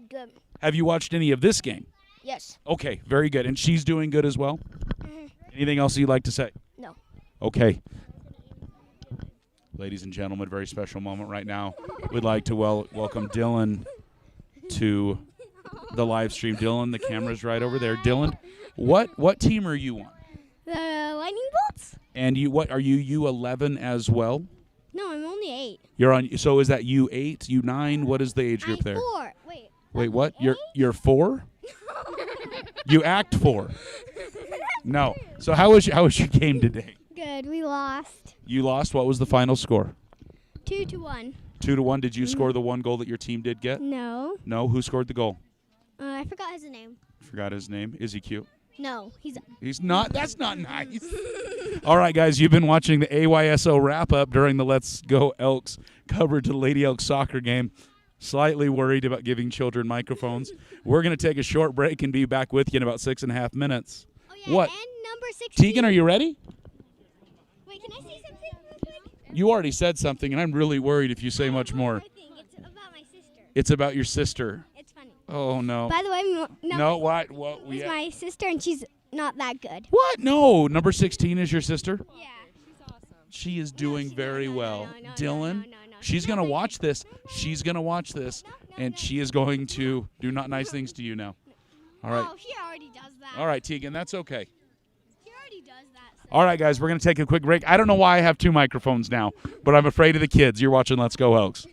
good. Have you watched any of this game? Yes. Okay, very good. And she's doing good as well? Anything else you'd like to say? No. Okay. Ladies and gentlemen, very special moment right now. We'd like to welcome Dylan to the live stream. Dylan, the camera's right over there. Dylan, what team are you on? The Lightning Bolts? And are you U11 as well? No, I'm only 8. You're on. So is that U8, U9? What is the age group there? 4. Wait, what? You're 4? You act 4. No. So how was your game today? Good. We lost. You lost. What was the final score? 2-1. 2-1. Did you score the one goal that your team did get? No. No. Who scored the goal? I forgot his name. Forgot his name. Is he cute? No, he's. He's not. That's not nice. All right, guys, you've been watching the AYSO wrap-up during the Let's Go Elks coverage of the Lady Elks soccer game. Slightly worried about giving children microphones. We're going to take a short break and be back with you in about 6.5 minutes. Oh yeah. What? And number 16. Tegan, are you ready? Wait, can I say something real quick? You already said something, and I'm really worried if you say much more. It's about my sister. It's about your sister. It's funny. Oh, no. By the way, No, what? What? is my sister, and she's not that good. What? No. Number 16 is your sister? Yeah. She's awesome. She is doing very well. no, Dylan, no. she's going to watch this. She's going to watch this, and she is going to do not nice things to you now. All right. Oh, she already does that. All right, Tegan, that's okay. She already does that. So. All right, guys, we're going to take a quick break. I don't know why I have 2 microphones now, but I'm afraid of the kids. You're watching Let's Go Elks.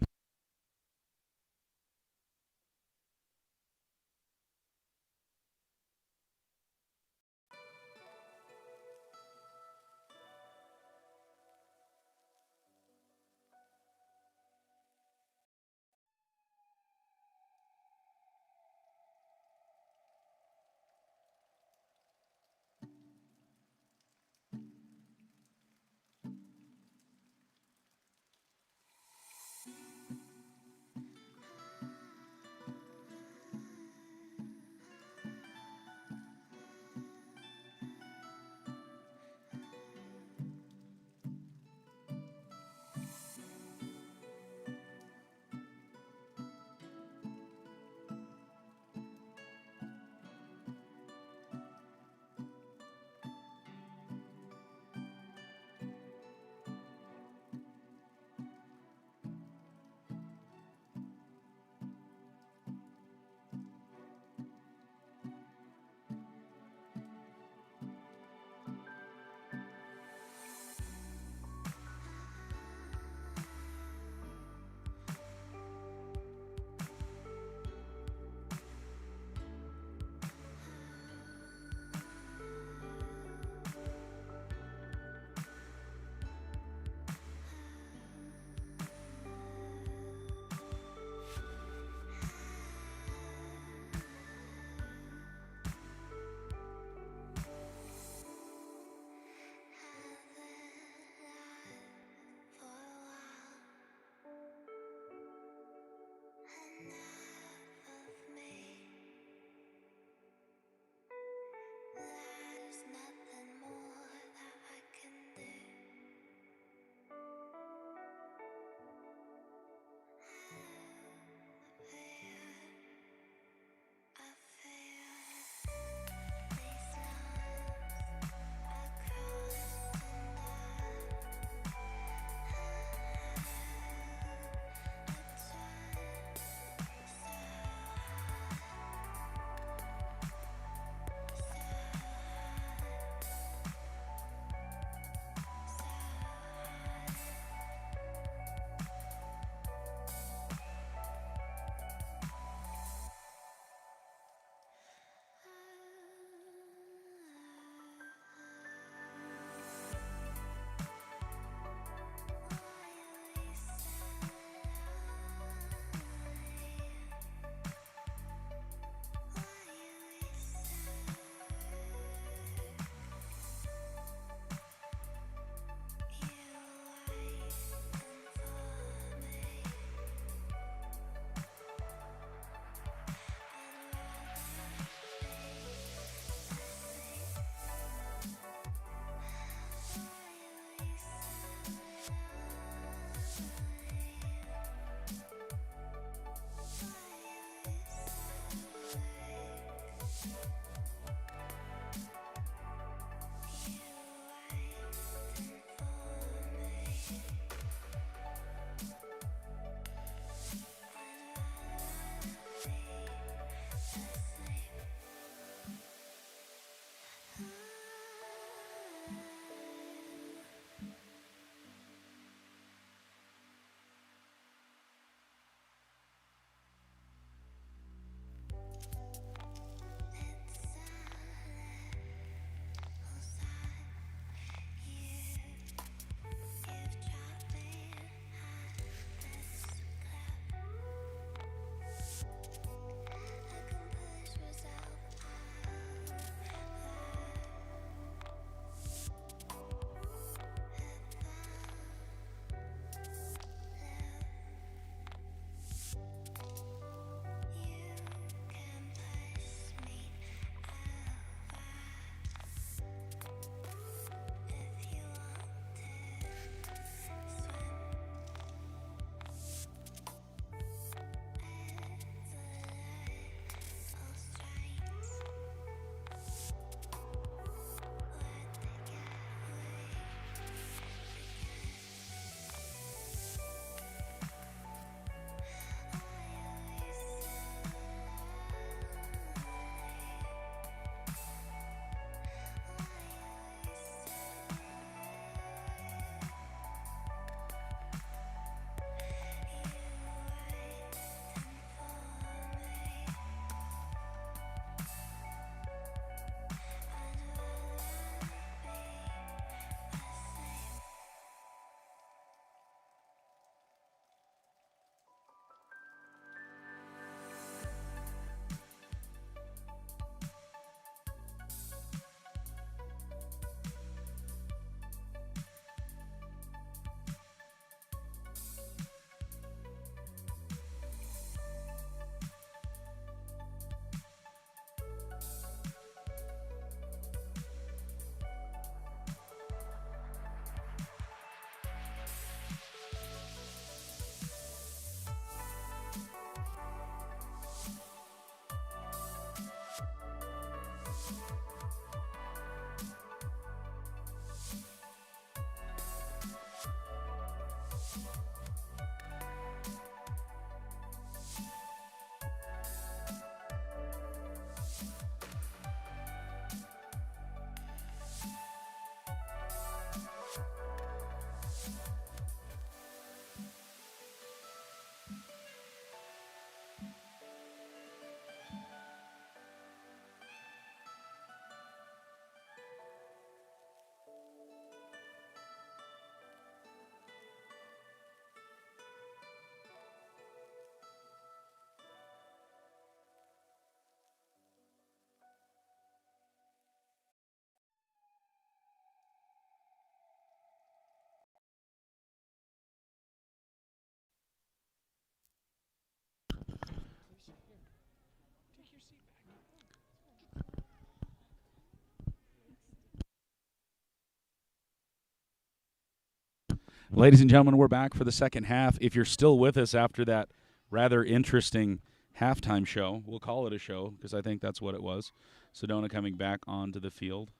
Ladies and gentlemen, we're back for the second half. If you're still with us after that rather interesting halftime show, we'll call it a show because I think that's what it was. Sedona coming back onto the field.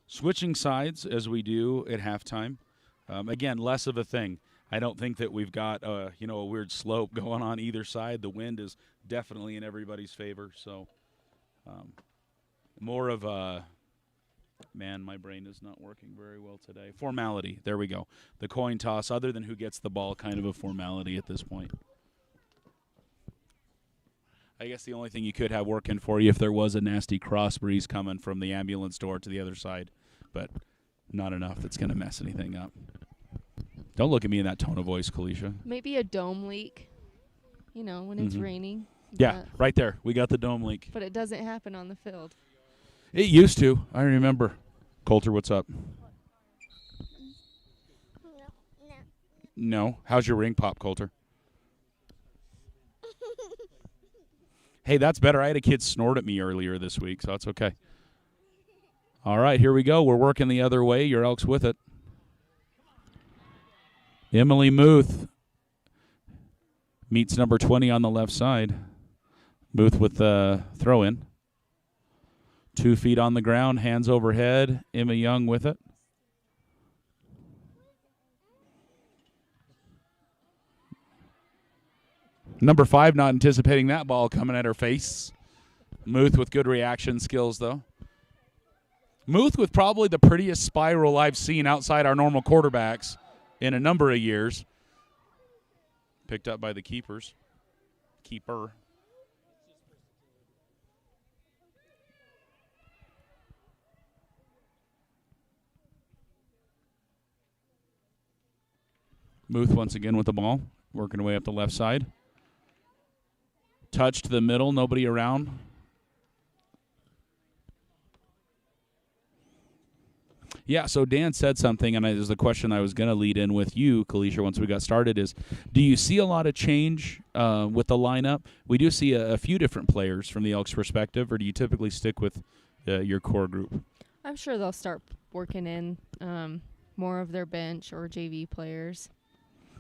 Switching sides as we do at halftime. Again, less of a thing. I don't think that we've got a weird slope going on either side. The wind is definitely in everybody's favor. So more of a man, my brain is not working very well today. Formality. There we go. The coin toss, other than who gets the ball, kind of a formality at this point. I guess the only thing you could have working for you if there was a nasty cross breeze coming from the ambulance door to the other side, but not enough that's going to mess anything up. Don't look at me in that tone of voice, Kalisha. Maybe a dome leak, when it's raining. Yeah, right there. We got the dome leak. But it doesn't happen on the field. It used to. I remember. Coulter, what's up? No. How's your ring pop, Coulter? Hey, that's better. I had a kid snort at me earlier this week, so that's okay. All right, here we go. We're working the other way. Your Elks with it. Emily Muth meets number 20 on the left side. Muth with the throw-in. 2 feet on the ground, hands overhead. Emma Young with it. Number 5 not anticipating that ball coming at her face. Muth with good reaction skills, though. Muth with probably the prettiest spiral I've seen outside our normal quarterbacks in a number of years. Picked up by the keepers. Keeper. Muth once again with the ball, working away up the left side. Touch to the middle, nobody around. Yeah, so Dan said something, and this is the question I was going to lead in with you, Kalisha, once we got started, is do you see a lot of change with the lineup? We do see a few different players from the Elks' perspective, or do you typically stick with your core group? I'm sure they'll start working in more of their bench or JV players.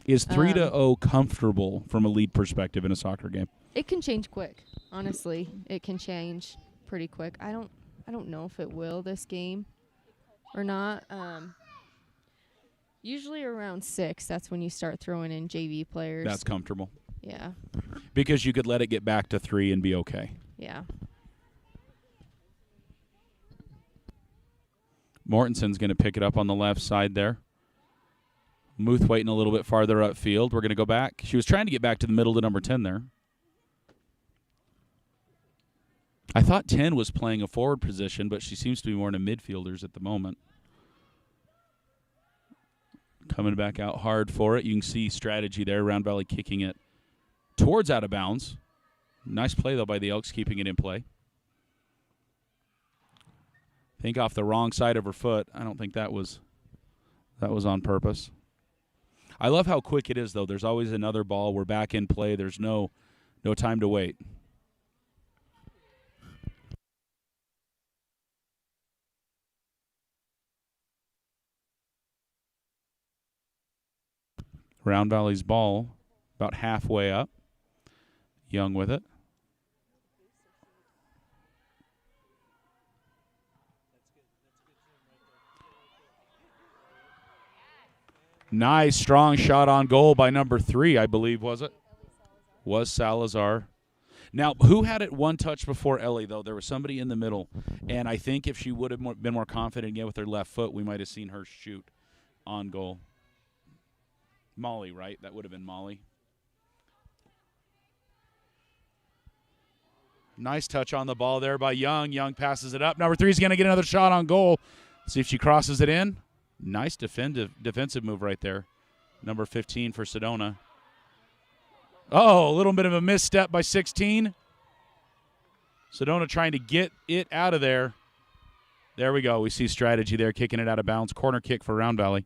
Is 3-0 comfortable from a lead perspective in a soccer game? It can change quick. Honestly, it can change pretty quick. I don't know if it will this game or not. Usually around 6, that's when you start throwing in JV players. That's comfortable. Yeah. Because you could let it get back to 3 and be okay. Yeah. Mortenson's going to pick it up on the left side there. Muth waiting a little bit farther upfield. We're going to go back. She was trying to get back to the middle to number 10 there. I thought 10 was playing a forward position, but she seems to be more in a midfielders at the moment. Coming back out hard for it. You can see strategy there. Round Valley kicking it towards out of bounds. Nice play, though, by the Elks, keeping it in play. I think off the wrong side of her foot. I don't think that was on purpose. I love how quick it is, though. There's always another ball. We're back in play. There's no time to wait. Round Valley's ball about halfway up. Young with it. Nice, strong shot on goal by number 3, I believe, was it? Was Salazar. Now, who had it one touch before Ellie, though? There was somebody in the middle. And I think if she would have been more confident again with her left foot, we might have seen her shoot on goal. Molly, right? That would have been Molly. Nice touch on the ball there by Young. Young passes it up. Number 3 is going to get another shot on goal. See if she crosses it in. Nice defensive move right there. Number 15 for Sedona. Oh, a little bit of a misstep by 16. Sedona trying to get it out of there. There we go. We see strategy there, kicking it out of bounds. Corner kick for Round Valley.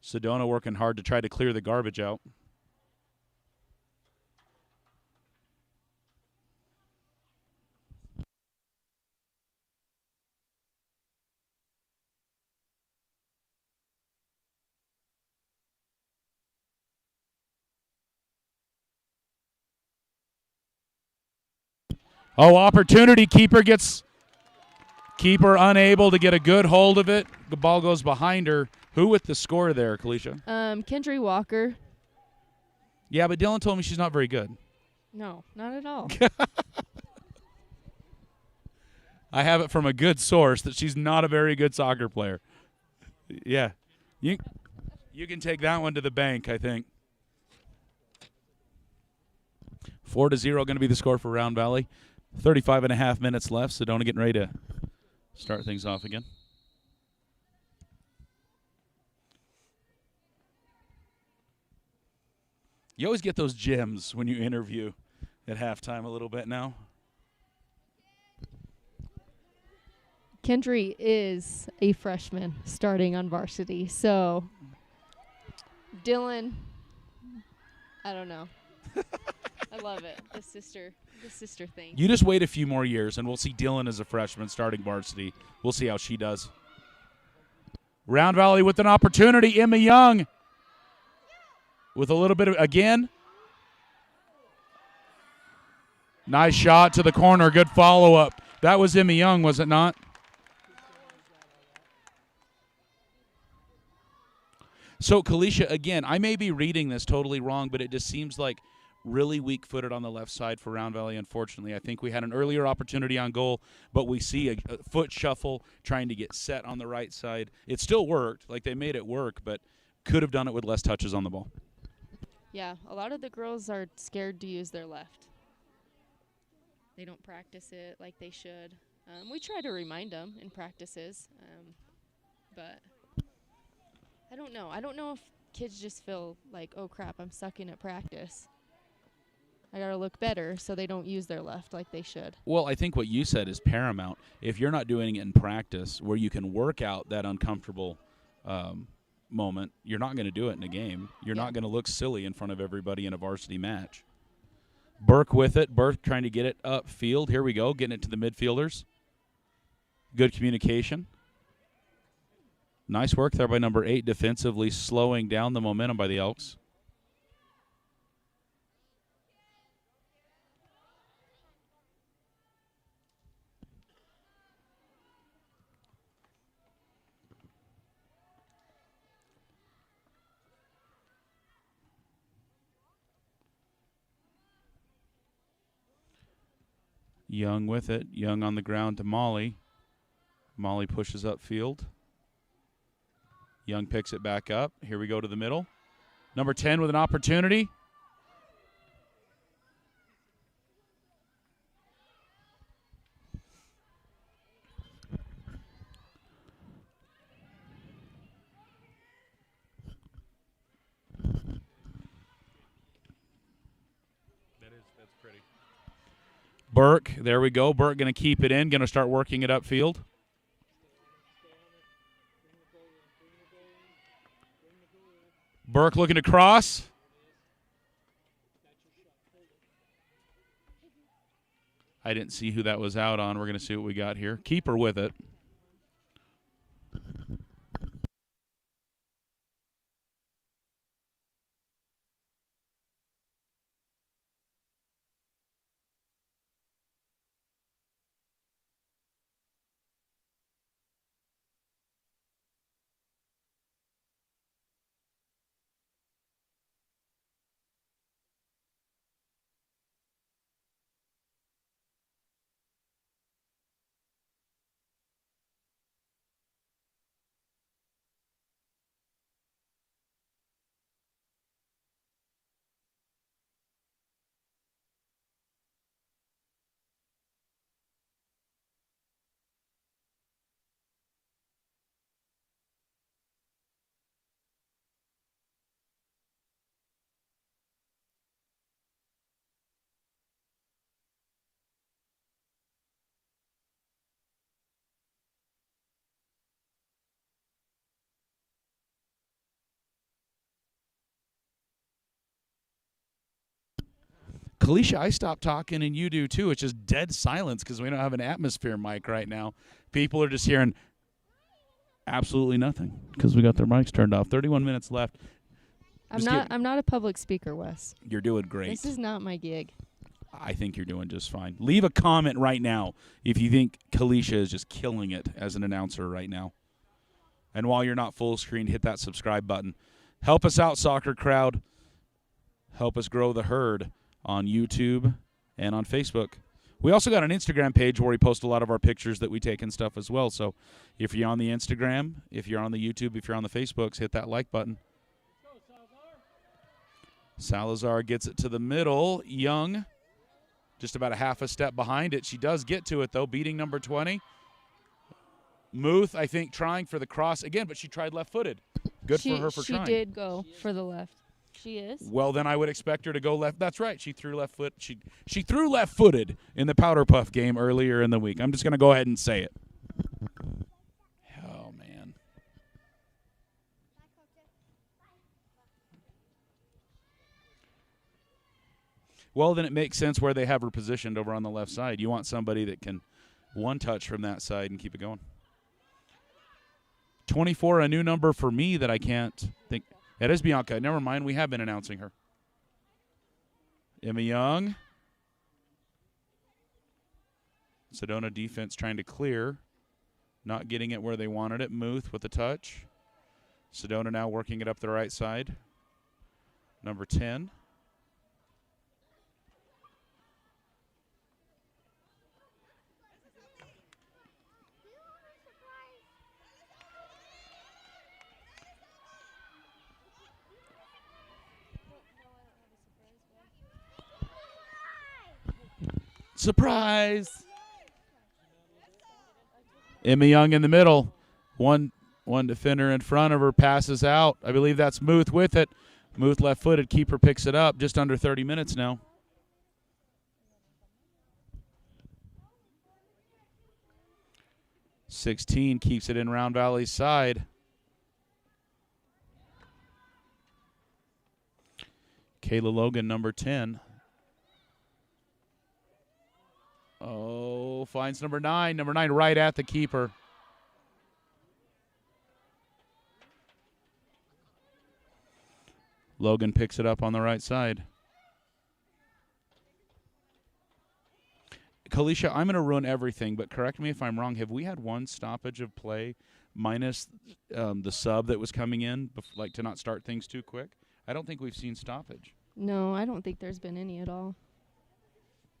Sedona working hard to try to clear the garbage out. Oh, opportunity. Keeper unable to get a good hold of it. The ball goes behind her. Who with the score there, Kalisha? Kendry Walker. Yeah, but Dylan told me she's not very good. No, not at all. I have it from a good source that she's not a very good soccer player. Yeah. You can take that one to the bank, I think. 4-0 going to be the score for Round Valley. 35.5 minutes left, so Sedona getting ready to start things off again. You always get those gems when you interview at halftime a little bit now. Kendry is a freshman starting on varsity, so Dylan, I don't know. I love it. The sister thing. You just wait a few more years, and we'll see Dylan as a freshman starting varsity. We'll see how she does. Round Valley with an opportunity. Emma Young with a little bit of, again. Nice shot to the corner. Good follow-up. That was Emma Young, was it not? So, Kalisha, again, I may be reading this totally wrong, but it just seems like really weak-footed on the left side for Round Valley, unfortunately. I think we had an earlier opportunity on goal, but we see a foot shuffle trying to get set on the right side. It still worked, like they made it work, but could have done it with less touches on the ball. Yeah, a lot of the girls are scared to use their left. They don't practice it like they should. We try to remind them in practices, but I don't know. I don't know if kids just feel like, oh, crap, I'm sucking at practice. I got to look better so they don't use their left like they should. Well, I think what you said is paramount. If you're not doing it in practice where you can work out that uncomfortable moment, you're not going to do it in a game. You're not going to look silly in front of everybody in a varsity match. Burke with it. Burke trying to get it upfield. Here we go, getting it to the midfielders. Good communication. Nice work there by number 8 defensively, slowing down the momentum by the Elks. Young with it. Young on the ground to Molly. Molly pushes upfield. Young picks it back up. Here we go to the middle. Number 10 with an opportunity. That's pretty. Burke, there we go. Burke going to keep it in, going to start working it upfield. Burke looking to cross. I didn't see who that was out on. We're going to see what we got here. Keeper with it. Kalisha, I stopped talking and you do too. It's just dead silence because we don't have an atmosphere mic right now. People are just hearing absolutely nothing because we got their mics turned off. 31 minutes left. I'm not a public speaker, Wes. You're doing great. This is not my gig. I think you're doing just fine. Leave a comment right now if you think Kalisha is just killing it as an announcer right now. And while you're not full screen, hit that subscribe button. Help us out, soccer crowd. Help us grow the herd on YouTube and on Facebook. We also got an Instagram page where we post a lot of our pictures that we take and stuff as well. So if you're on the Instagram, if you're on the YouTube, if you're on the Facebooks, hit that like button. Salazar gets it to the middle. Young, just about a half a step behind it. She does get to it, though, beating number 20. Muth, I think, trying for the cross again, but she tried left-footed. Good for her for trying. She did go for the left. She is? Well, then I would expect her to go left. That's right. She threw left foot. She threw left-footed in the Powder Puff game earlier in the week. I'm just going to go ahead and say it. Oh, man. Well, then it makes sense where they have her positioned over on the left side. You want somebody that can one touch from that side and keep it going. 24, a new number for me that I can't think. It is Bianca. Never mind. We have been announcing her. Emma Young. Sedona defense trying to clear. Not getting it where they wanted it. Muth with a touch. Sedona now working it up the right side. Number 10. Surprise! Emma Young in the middle. One defender in front of her passes out. I believe that's Muth with it. Muth left-footed. Keeper picks it up. Just under 30 minutes now. .16 keeps it in Round Valley's side. Kayla Logan, number 10. Oh, finds number 9. Number 9 right at the keeper. Logan picks it up on the right side. Kalisha, I'm going to ruin everything, but correct me if I'm wrong. Have we had one stoppage of play minus the sub that was coming in, like to not start things too quick? I don't think we've seen stoppage. No, I don't think there's been any at all.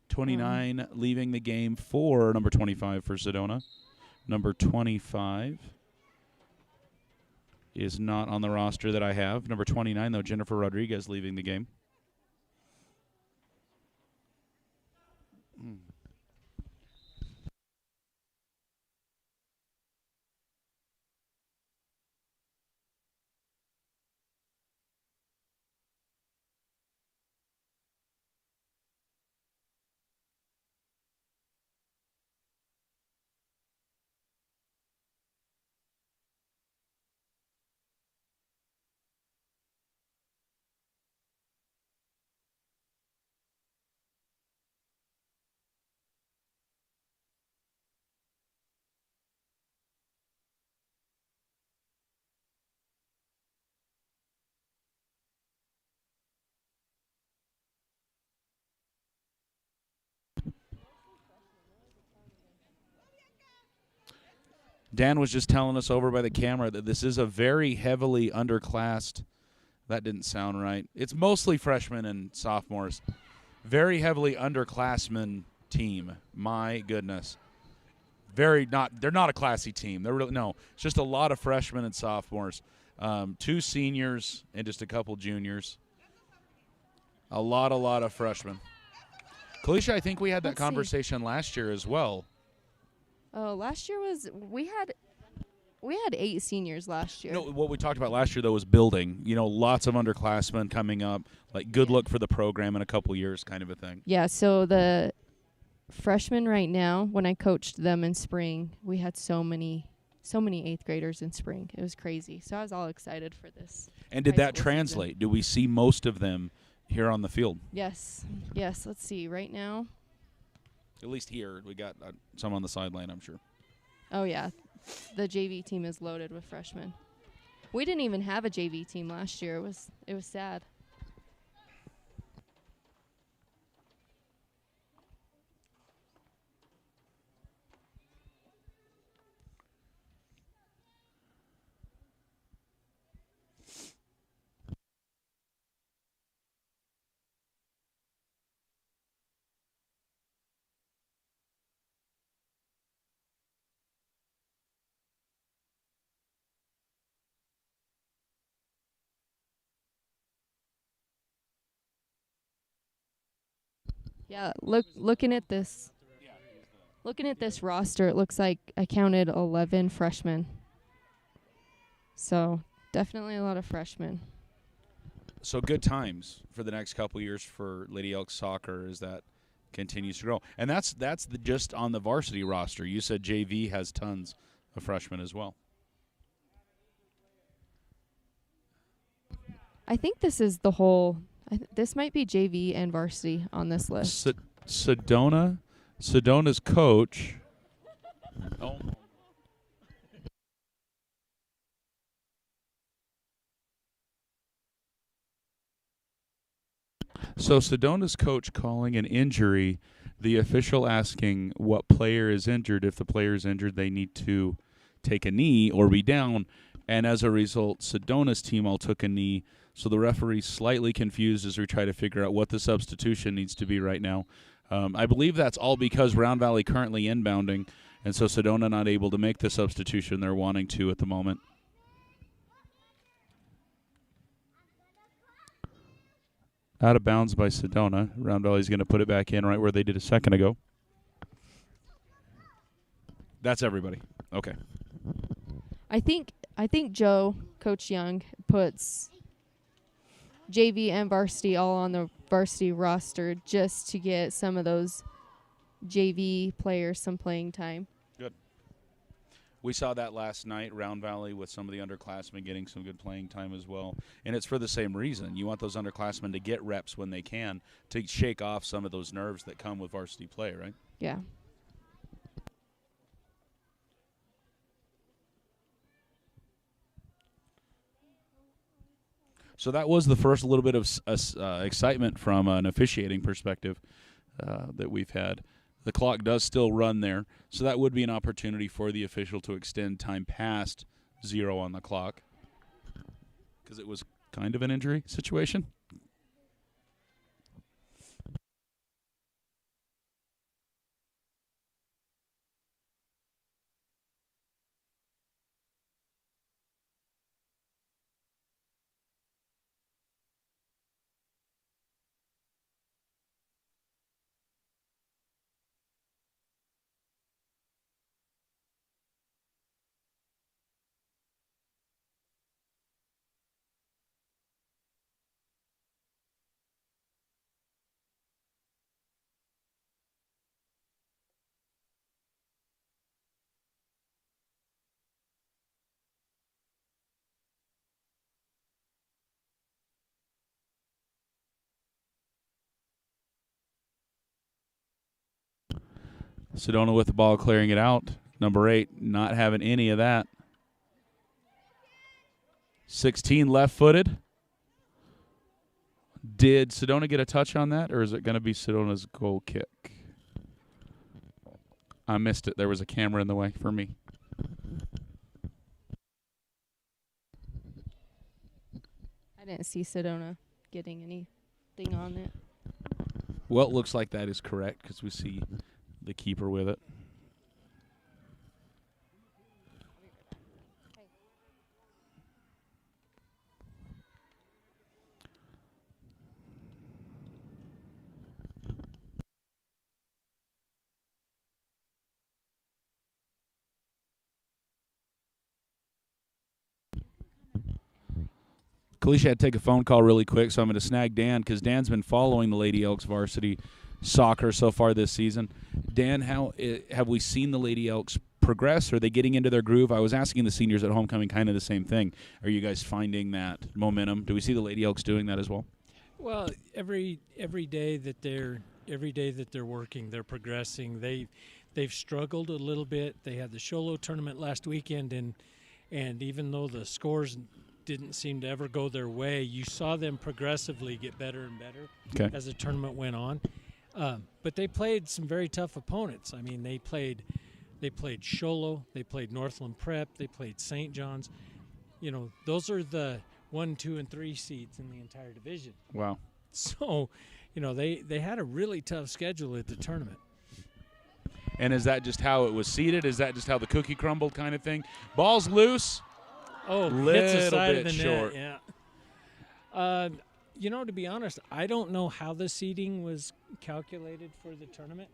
29 leaving the game for number 25 for Sedona. Number 25 is not on the roster that I have. Number 29, though, Jennifer Rodriguez leaving the game. Dan was just telling us over by the camera that this is a very heavily underclassed. That didn't sound right. It's mostly freshmen and sophomores. Very heavily underclassmen team. My goodness. They're not a classy team. It's just a lot of freshmen and sophomores. 2 seniors and just a couple juniors. A lot of freshmen. Kalisha, I think we had that conversation last year as well. Oh, last year we had 8 seniors last year. No, what we talked about last year, though, was building. Lots of underclassmen coming up, like good look for the program in a couple years kind of a thing. Yeah, so the freshmen right now, when I coached them in spring, we had so many 8th graders in spring. It was crazy. So I was all excited for this. And did that translate? Season. Do we see most of them here on the field? Yes. Let's see. Right now. At least here. We got some on the sideline, I'm sure. Oh, yeah. The JV team is loaded with freshmen. We didn't even have a JV team last year. It was sad. Yeah, looking at this roster, it looks like I counted 11 freshmen. So definitely a lot of freshmen. So good times for the next couple years for Lady Elks soccer as that continues to grow. And that's just on the varsity roster. You said JV has tons of freshmen as well. I think this is the whole. This might be JV and varsity on this list. Sedona's coach. Oh. So Sedona's coach calling an injury, the official asking what player is injured. If the player is injured, they need to take a knee or be down. And as a result, Sedona's team all took a knee. So the referee's slightly confused as we try to figure out what the substitution needs to be right now. I believe that's all because Round Valley currently inbounding, and so Sedona not able to make the substitution they're wanting to at the moment. Out of bounds by Sedona. Round Valley's going to put it back in right where they did a second ago. That's everybody. Okay. I think Joe, Coach Young, puts JV and varsity all on the varsity roster just to get some of those JV players some playing time. Good. We saw that last night, Round Valley, with some of the underclassmen getting some good playing time as well. And it's for the same reason. You want those underclassmen to get reps when they can to shake off some of those nerves that come with varsity play, right? Yeah. So that was the first little bit of excitement from an officiating perspective that we've had. The clock does still run there, so that would be an opportunity for the official to extend time past 0 on the clock because it was kind of an injury situation. Sedona with the ball, clearing it out. Number 8, not having any of that. 16 left-footed. Did Sedona get a touch on that, or is it going to be Sedona's goal kick? I missed it. There was a camera in the way for me. I didn't see Sedona getting anything on it. Well, it looks like that is correct because we see the keeper with it. Kalisha had to take a phone call really quick, so I'm going to snag Dan because Dan's been following the Lady Elks varsity soccer so far this season. Dan, how have we seen the Lady Elks progress? Are they getting into their groove? I was asking the seniors at homecoming kind of the same thing. Are you guys finding that momentum? Do we see the Lady Elks doing that as well? Well, every day that they're working, they're progressing. They've struggled a little bit. They had the Sholo tournament last weekend, and even though the scores didn't seem to ever go their way, you saw them progressively get better and better as the tournament went on. But they played some very tough opponents. I mean, they played Sholo, they played Northland Prep, they played St. John's. You know, those are the 1, 2, and 3 seeds in the entire division. Wow. So, you know, they had a really tough schedule at the tournament. And is that just how it was seeded? Is that just how the cookie crumbled kind of thing? Ball's loose. Oh, little hits the side bit of the short. net, yeah. to be honest, I don't know how the seeding was calculated for the tournament.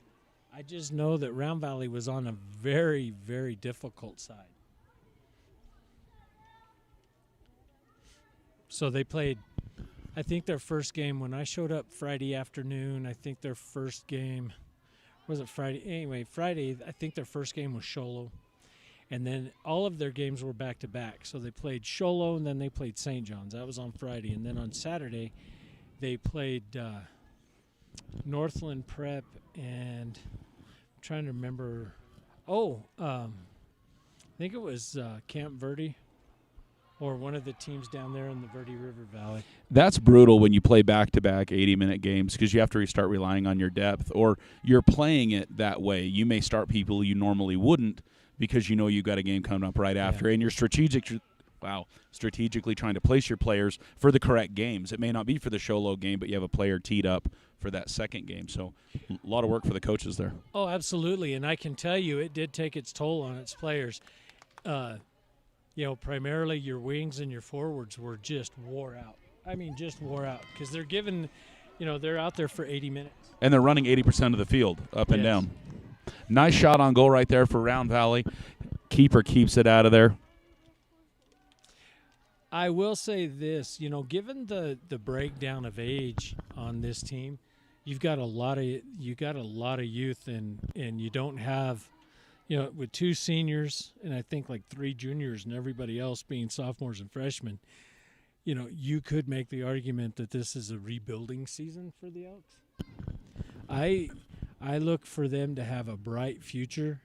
I just know that Round Valley was on a very, very difficult side. So they played, I think their first game, when I showed up Friday afternoon, I think their first game, was it Friday? Anyway, Friday, I think their first game was Sholo. And then all of their games were back-to-back. So they played Sholo, and then they played St. John's. That was on Friday. And then on Saturday, they played Northland Prep and I'm trying to remember. I think it was Camp Verde or one of the teams down there in the Verde River Valley. That's brutal when you play back-to-back 80-minute games because you have to start relying on your depth, or you're playing it that way. You may start people you normally wouldn't because you know you've got a game coming up right after, and you're strategically trying to place your players for the correct games. It may not be for the Sholo game, but you have a player teed up for that second game. So a lot of work for the coaches there. Oh, absolutely, and I can tell you it did take its toll on its players. Primarily your wings and your forwards were just wore out. I mean, just wore out because they're given, they're out there for 80 minutes. And they're running 80% of the field up and down. Nice shot on goal right there for Round Valley. Keeper keeps it out of there. I will say this, given the breakdown of age on this team, you've got a lot of youth and you don't have, with 2 seniors and I think like 3 juniors and everybody else being sophomores and freshmen, you could make the argument that this is a rebuilding season for the Elks. I look for them to have a bright future.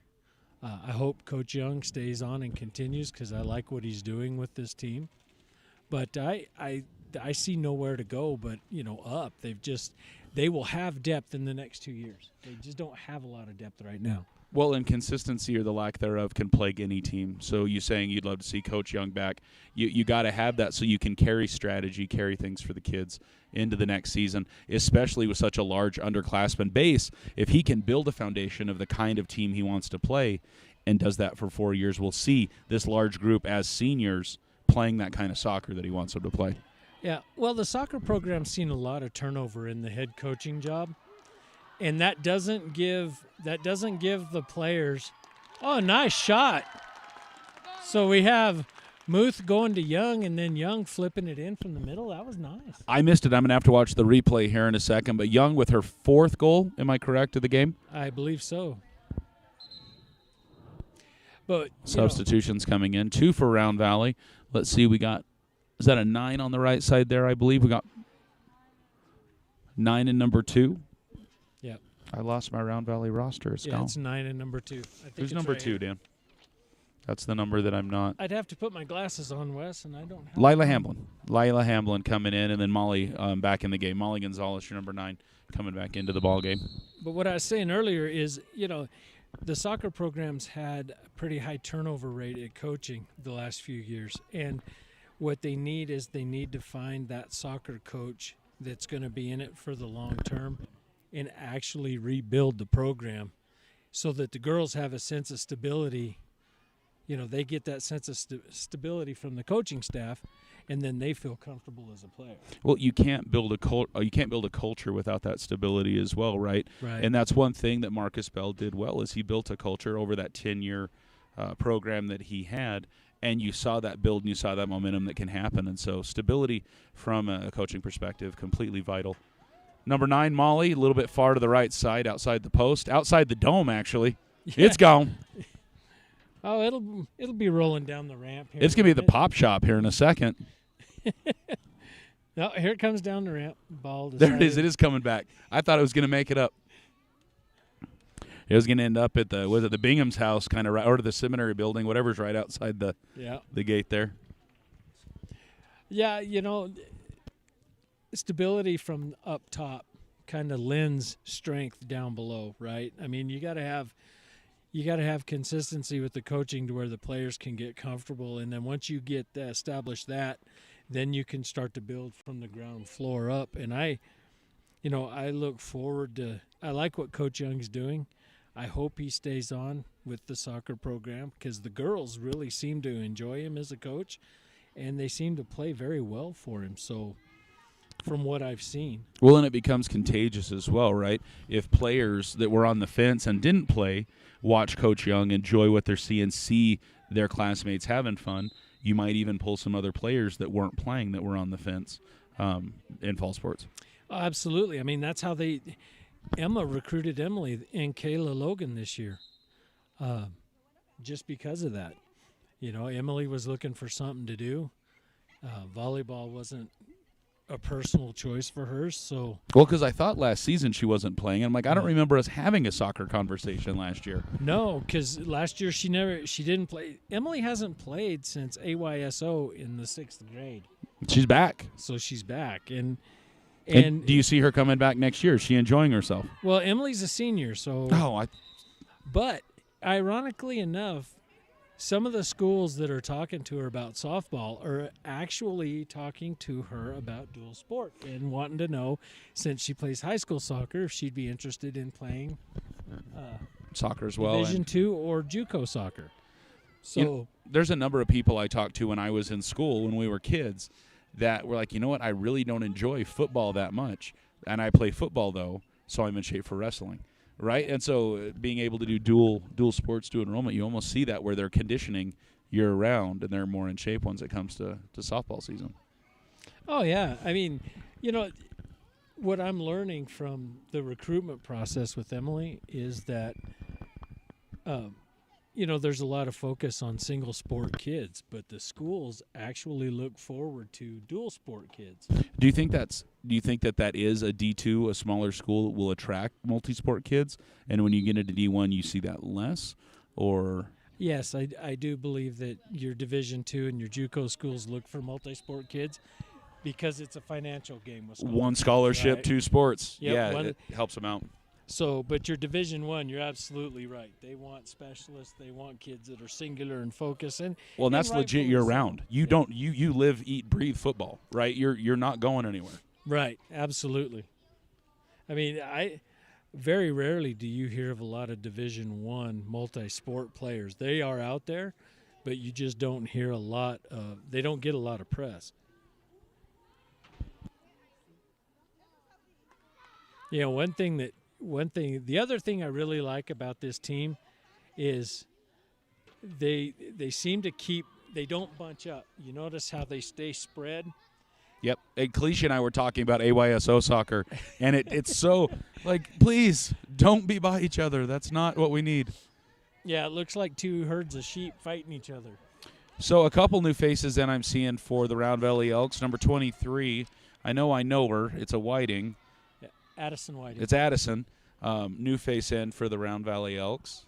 I hope Coach Young stays on and continues because I like what he's doing with this team. But I see nowhere to go but, up. They will have depth in the next 2 years. They just don't have a lot of depth right now. Well, inconsistency or the lack thereof can plague any team. So you saying you'd love to see Coach Young back. You got to have that so you can carry strategy, carry things for the kids into the next season, especially with such a large underclassmen base. If he can build a foundation of the kind of team he wants to play and does that for 4 years, we'll see this large group as seniors playing that kind of soccer that he wants them to play. Yeah, well, the soccer program's seen a lot of turnover in the head coaching job. And that doesn't give the players. Oh, nice shot. So we have Muth going to Young and then Young flipping it in from the middle. That was nice. I missed it. I'm going to have to watch the replay here in a second. But Young with her 4th goal, am I correct, of the game? I believe so. But substitutions coming in. 2 for Round Valley. Let's see. Is that a 9 on the right side there, I believe? We got 9 in number 2. Yeah. I lost my Round Valley roster. It's gone. It's 9 and number 2. Who's number 2, Dan? That's the number that I'm not. I'd have to put my glasses on, Wes, and I don't have Lila Hamblin. Lila Hamblin coming in, and then Molly back in the game. Molly Gonzalez, your number 9, coming back into the ball game. But what I was saying earlier is, the soccer program's had a pretty high turnover rate at coaching the last few years. And what they need is they need to find that soccer coach that's going to be in it for the long term and actually rebuild the program so that the girls have a sense of stability. They get that sense of stability from the coaching staff, and then they feel comfortable as a player. Well, you can't build a culture without that stability as well, right? Right. And that's one thing that Marcus Bell did well is he built a culture over that 10-year program that he had, and you saw that build and you saw that momentum that can happen. And so stability from a coaching perspective, completely vital. Number 9, Molly, a little bit far to the right side, outside the post, outside the dome, actually. Yeah. It's gone. Oh, it'll be rolling down the ramp here. It's going to be the pop shop here in a second. No, here it comes down the ramp. Ball there it is. It is coming back. I thought it was going to make it up. It was going to end up at the Bingham's house, kind of right, or the seminary building, whatever's right outside the gate there. Yeah, stability from up top kind of lends strength down below, right? I mean, you got to have consistency with the coaching to where the players can get comfortable, and then once you get established that, then you can start to build from the ground floor up. And I look forward to. I like what Coach Young's doing. I hope he stays on with the soccer program because the girls really seem to enjoy him as a coach, and they seem to play very well for him. So from what I've seen. Well, and it becomes contagious as well, right? If players that were on the fence and didn't play watch Coach Young, enjoy what they're seeing, see their classmates having fun, you might even pull some other players that weren't playing that were on the fence in fall sports. Absolutely. I mean, that's how Emma recruited Emily and Kayla Logan this year, just because of that. You know, Emily was looking for something to do. Volleyball wasn't a personal choice for her, so. Well, because I thought last season she wasn't playing, and I'm like, I don't remember us having a soccer conversation last year. No, because last year she didn't play. Emily hasn't played since AYSO in the 6th grade. She's back. So she's back, and do you see her coming back next year? Is she enjoying herself? Well, Emily's a senior, so. But ironically enough, some of the schools that are talking to her about softball are actually talking to her about dual sport and wanting to know, since she plays high school soccer, if she'd be interested in playing soccer as well. Division II or JUCO soccer. So you know, there's a number of people I talked to when I was in school when we were kids that were like, you know what, I really don't enjoy football that much, and I play football though, so I'm in shape for wrestling. Right, and so being able to do dual sports, dual enrollment, you almost see that where they're conditioning year-round, and they're more in shape once it comes to softball season. Oh, yeah. I mean, you know, what I'm learning from the recruitment process with Emily is that, you know, there's a lot of focus on single sport kids, but the schools actually look forward to dual sport kids. Do you think that is a D2, a smaller school that will attract multi-sport kids, and when you get into D1 you see that less, or? Yes, I do believe that your Division II and your JUCO schools look for multi-sport kids because it's a financial game with scholarships, one scholarship, right? 2 sports. Yep, yeah, it helps them out. So, but your Division I, you're absolutely right. They want specialists. They want kids that are singular and focused. And that's legit year-round. You live, eat, breathe football, right? You're not going anywhere. Right, absolutely. I mean, very rarely do you hear of a lot of Division I multi-sport players. They are out there, but you just don't hear a lot of. They don't get a lot of press. You know, the other thing I really like about this team is they seem to they don't bunch up. You notice how they stay spread? Yep. And Kalisha and I were talking about AYSO soccer, and it's so, like, please, don't be by each other. That's not what we need. Yeah, it looks like 2 herds of sheep fighting each other. So a couple new faces that I'm seeing for the Round Valley Elks. Number 23, I know her. It's a Whiting. Addison Whiting. It's Addison. New face in for the Round Valley Elks.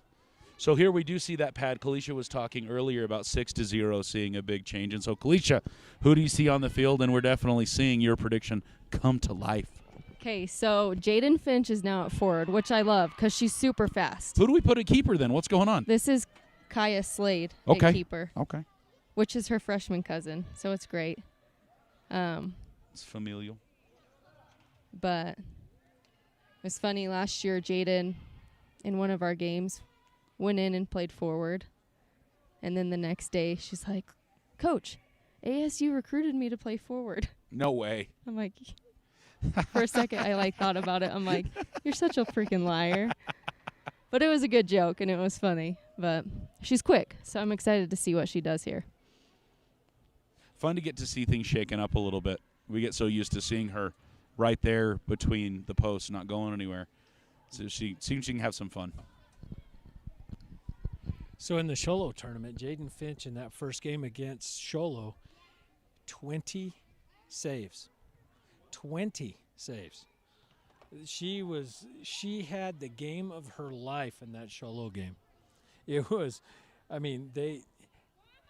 So here we do see that pad. Kalisha was talking earlier about 6-0 seeing a big change. And so, Kalisha, who do you see on the field? And we're definitely seeing your prediction come to life. Okay, so Jaden Finch is now at forward, which I love because she's super fast. Who do we put at keeper then? What's going on? This is Kaya Slade at keeper. Okay. Which is her freshman cousin, so it's great. It's familial. But it's funny, last year Jaden, in one of our games, went in and played forward. And then the next day, she's like, Coach, ASU recruited me to play forward. No way. I'm like, for a second, I thought about it. I'm like, you're such a freaking liar. But it was a good joke, and it was funny. But she's quick, so I'm excited to see what she does here. Fun to get to see things shaken up a little bit. We get so used to seeing her right there between the posts, not going anywhere. So she seems she can have some fun. So in the Sholo tournament, Jaden Finch in that first game against Sholo, 20 saves. 20 saves. She had the game of her life in that Sholo game. It was, I mean,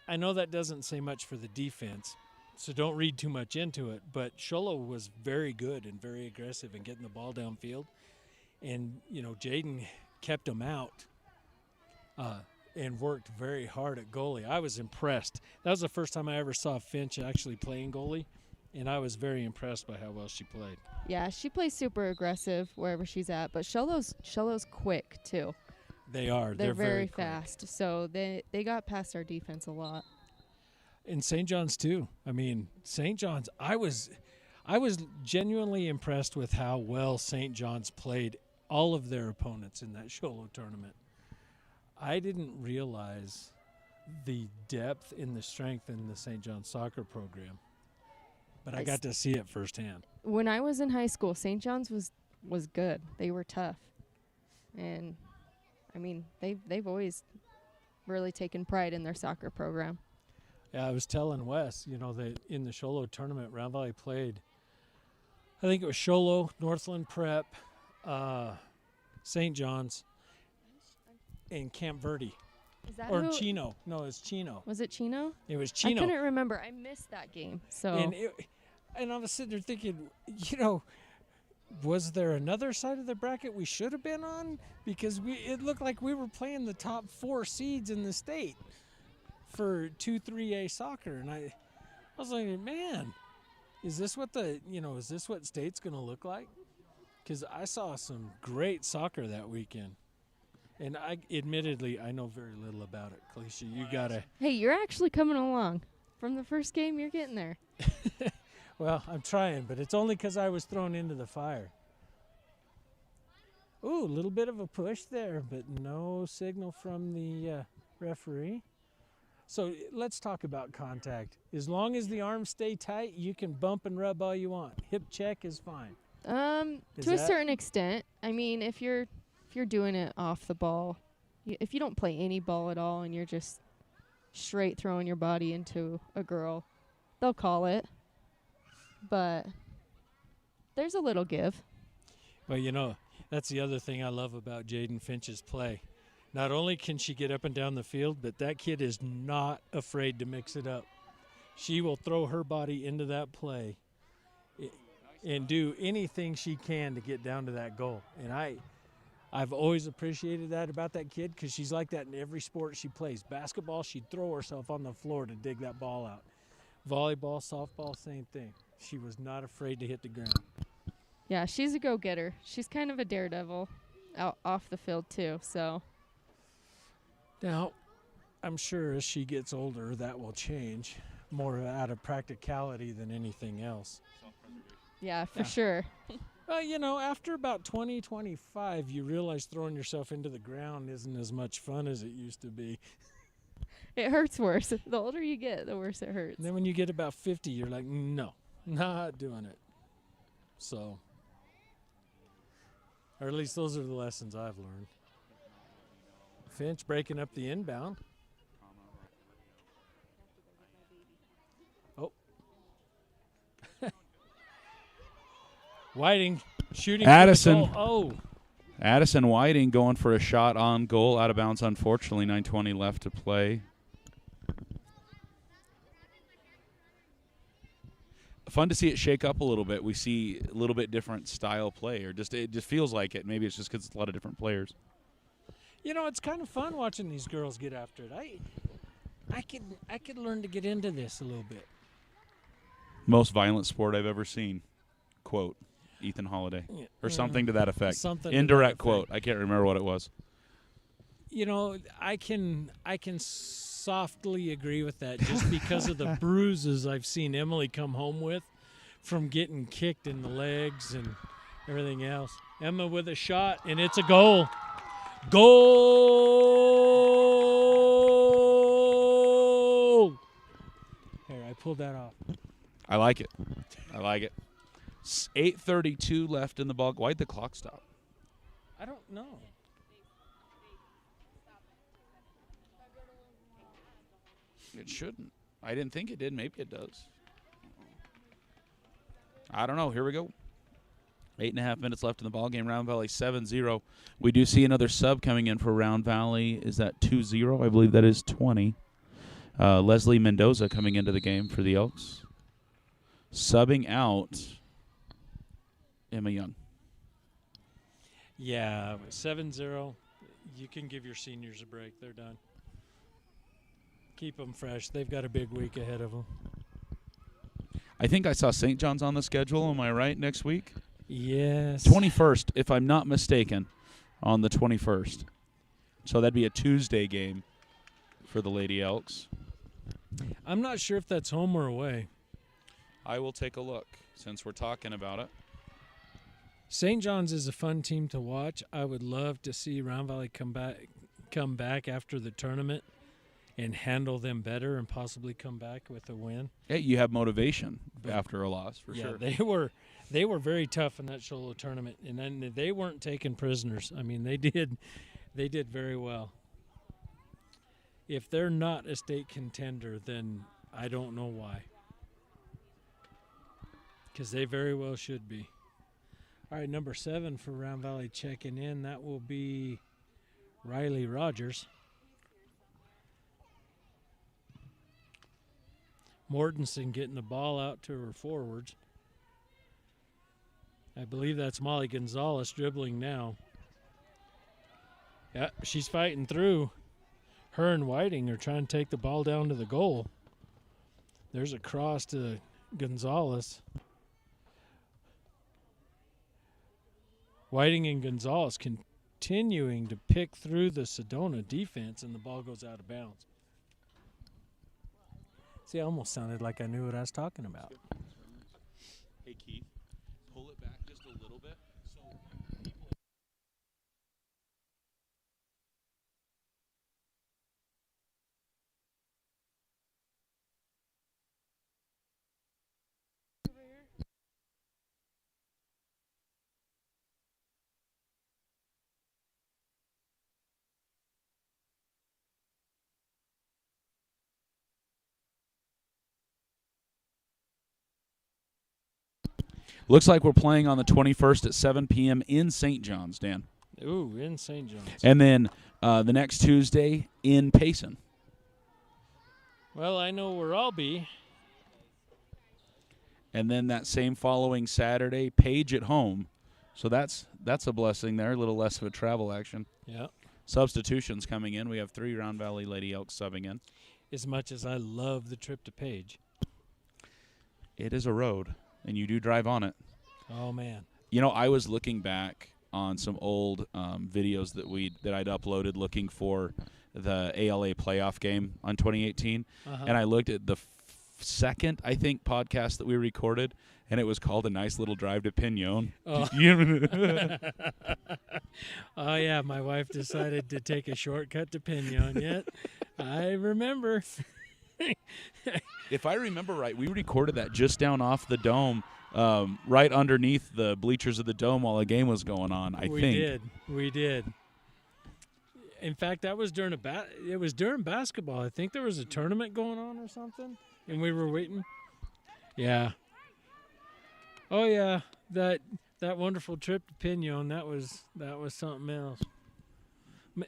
I know that doesn't say much for the defense, so don't read too much into it, but Sholo was very good and very aggressive in getting the ball downfield. And, you know, Jaden kept them out and worked very hard at goalie. I was impressed. That was the first time I ever saw Finch actually playing goalie, and I was very impressed by how well she played. Yeah, she plays super aggressive wherever she's at, but Sholo's quick too. They are. They're very quick. fast, so they got past our defense a lot. And St. John's too. I mean, St. John's, I I was genuinely impressed with how well St. John's played all of their opponents in that Sholo tournament. I didn't realize the depth in the strength in the St. John's soccer program, but I got to see it firsthand. When I was in high school, St. John's was good. They were tough. And, I mean, they've always really taken pride in their soccer program. Yeah, I was telling Wes, that in the Sholo tournament, Round Valley played, I think it was Sholo, Northland Prep, St. John's, and Camp Verde. Is that Or who? Chino. No, it was Chino. Was it Chino? It was Chino. I couldn't remember. I missed that game. So And I was sitting there thinking, was there another side of the bracket we should have been on? Because it looked like we were playing the top 4 seeds in the state for 2-3A soccer. And I was like, man, is this what is this what state's going to look like? Because I saw some great soccer that weekend. And I know very little about it. Kalisha, you got to. hey, you're actually coming along. From the first game, you're getting there. Well, I'm trying, but it's only because I was thrown into the fire. Ooh, a little bit of a push there, but no signal from the referee. So let's talk about contact. As long as the arms stay tight, you can bump and rub all you want. Hip check is fine. To a certain extent. I mean, if you're doing it off the ball, if you don't play any ball at all and you're just straight throwing your body into a girl, they'll call it. But there's a little give. Well, that's the other thing I love about Jaden Finch's play. Not only can she get up and down the field, but that kid is not afraid to mix it up. She will throw her body into that play and do anything she can to get down to that goal. And I've always appreciated that about that kid because she's like that in every sport she plays. Basketball, she'd throw herself on the floor to dig that ball out. Volleyball, softball, same thing. She was not afraid to hit the ground. Yeah, she's a go-getter. She's kind of a daredevil out off the field too, so. Now, I'm sure as she gets older, that will change more out of practicality than anything else. Yeah, for sure. Well, after about 20, 25, you realize throwing yourself into the ground isn't as much fun as it used to be. It hurts worse. The older you get, the worse it hurts. And then when you get about 50, you're like, no, not doing it. So, or at least those are the lessons I've learned. Finch breaking up the inbound. Oh. Whiting shooting. Addison. Oh. Addison Whiting going for a shot on goal, out of bounds, unfortunately. 9:20 left to play. Fun to see it shake up a little bit. We see a little bit different style play, or it just feels like it. Maybe it's just because it's a lot of different players. It's kind of fun watching these girls get after it. I could learn to get into this a little bit. Most violent sport I've ever seen. Quote, Ethan Holiday. Yeah. Or something to that effect. Something Indirect to that effect. quote. I can't remember what it was. I can softly agree with that just because of the bruises I've seen Emily come home with from getting kicked in the legs and everything else. Emma with a shot, and it's a goal. Goal! Here, I pulled that off. I like it. 8:32 left in the ball. Why'd the clock stop? I don't know. It shouldn't. I didn't think it did. Maybe it does. I don't know. Here we go. 8.5 minutes left in the ball game. Round Valley 7-0. We do see another sub coming in for Round Valley. Is that 2-0? I believe that is 20. Leslie Mendoza coming into the game for the Elks. Subbing out Emma Young. Yeah, 7-0. You can give your seniors a break. They're done. Keep them fresh. They've got a big week ahead of them. I think I saw St. John's on the schedule. Am I right? Next week? Yes. 21st, if I'm not mistaken, on the 21st. So that'd be a Tuesday game for the Lady Elks. I'm not sure if that's home or away. I will take a look since we're talking about it. St. John's is a fun team to watch. I would love to see Round Valley come back after the tournament and handle them better and possibly come back with a win. Yeah, you have motivation But- after a loss, for Yeah, sure. they were very tough in that Sholo tournament, and then they weren't taking prisoners. I mean, they did very well. If they're not a state contender, then I don't know why, because they very well should be. All right, number 7 for Round Valley checking in. That will be Riley Rogers. Mortensen getting the ball out to her forwards. I believe that's Molly Gonzalez dribbling now. Yeah, she's fighting through. Her and Whiting are trying to take the ball down to the goal. There's a cross to Gonzalez. Whiting and Gonzalez continuing to pick through the Sedona defense, and the ball goes out of bounds. See, I almost sounded like I knew what I was talking about. Hey, Keith, pull it back just a little bit. Looks like we're playing on the 21st at 7 p.m. in St. John's, Dan. Ooh, in St. John's. And then the next Tuesday in Payson. Well, I know where I'll be. And then that same following Saturday, Page at home. So that's a blessing there, a little less of a travel action. Yeah. Substitutions coming in. We have 3 Round Valley Lady Elks subbing in. As much as I love the trip to Page. It is a road, and you do drive on it. Oh, man. You know, I was looking back on some old videos that I'd uploaded looking for the ALA playoff game on 2018, and I looked at the second, I think, podcast that we recorded, and it was called A Nice Little Drive to Pinon. Oh. Oh, yeah, my wife decided to take a shortcut to Pinon. Yet, I remember. If I remember right, we recorded that just down off the dome, right underneath the bleachers of the dome while the game was going on, I think. We did. In fact, that was during it was during basketball. I think there was a tournament going on or something, and we were waiting. Yeah. Oh yeah, that wonderful trip to Pinon, that was something else.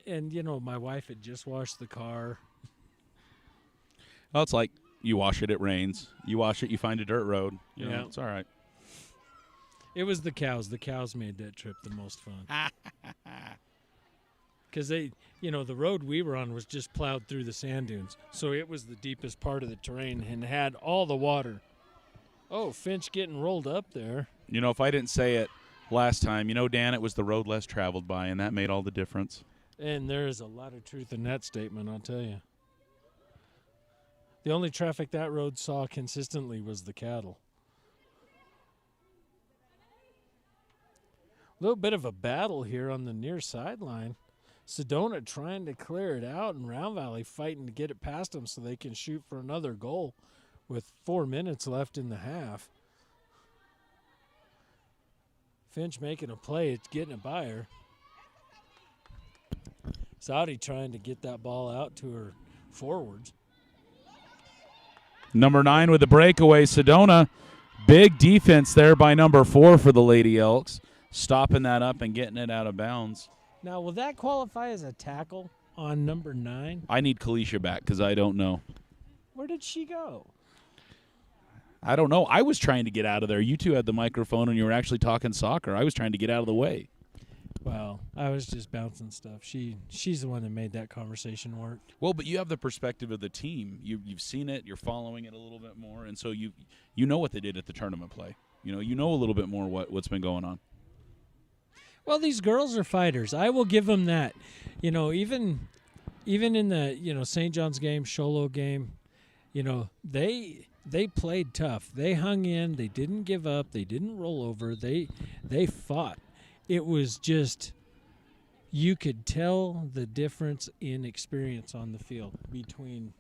And you know, my wife had just washed the car. Well, it's like you wash it rains. You wash it, you find a dirt road. You know, it's all right. It was the cows. The cows made that trip the most fun. Because the road we were on was just plowed through the sand dunes. So it was the deepest part of the terrain and had all the water. Oh, Finch getting rolled up there. You know, if I didn't say it last time, you know, Dan, it was the road less traveled by, and that made all the difference. And there is a lot of truth in that statement, I'll tell you. The only traffic that road saw consistently was the cattle. A little bit of a battle here on the near sideline. Sedona trying to clear it out, and Round Valley fighting to get it past them so they can shoot for another goal with 4 minutes left in the half. Finch making a play. It's getting it by her. Saudi trying to get that ball out to her forwards. Number 9 with the breakaway, Sedona. Big defense there by number 4 for the Lady Elks, stopping that up and getting it out of bounds. Now, will that qualify as a tackle on number 9? I need Kalisha back because I don't know. Where did she go? I don't know. I was trying to get out of there. You two had the microphone and you were actually talking soccer. I was trying to get out of the way. Well, I was just bouncing stuff. She's the one that made that conversation work. Well, but you have the perspective of the team. You've seen it. You're following it a little bit more, and so you know what they did at the tournament play. You know a little bit more what's been going on. Well, these girls are fighters. I will give them that. Even in the St. John's game, Sholo game, they they played tough. They hung in. They didn't give up. They didn't roll over. They fought. It was just, you could tell the difference in experience on the field between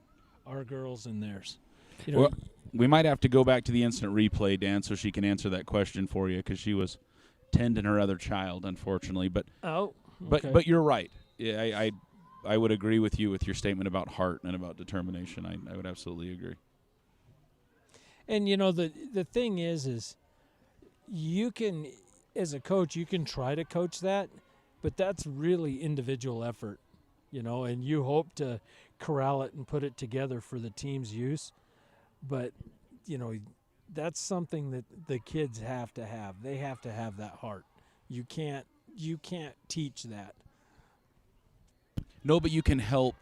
our girls and theirs. You know, Well, we might have to go back to the instant replay, Dan, so she can answer that question for you, because she was tending her other child, unfortunately. But okay. but you're right. Yeah, I would agree with you with your statement about heart and about determination. I would absolutely agree. And you know, the thing is you can, as a coach, you can try to coach that, but that's really individual effort, you know, and you hope to corral it and put it together for the team's use. But, you know, that's something that the kids have to have. They have to have that heart. You can't teach that. No, but you can help.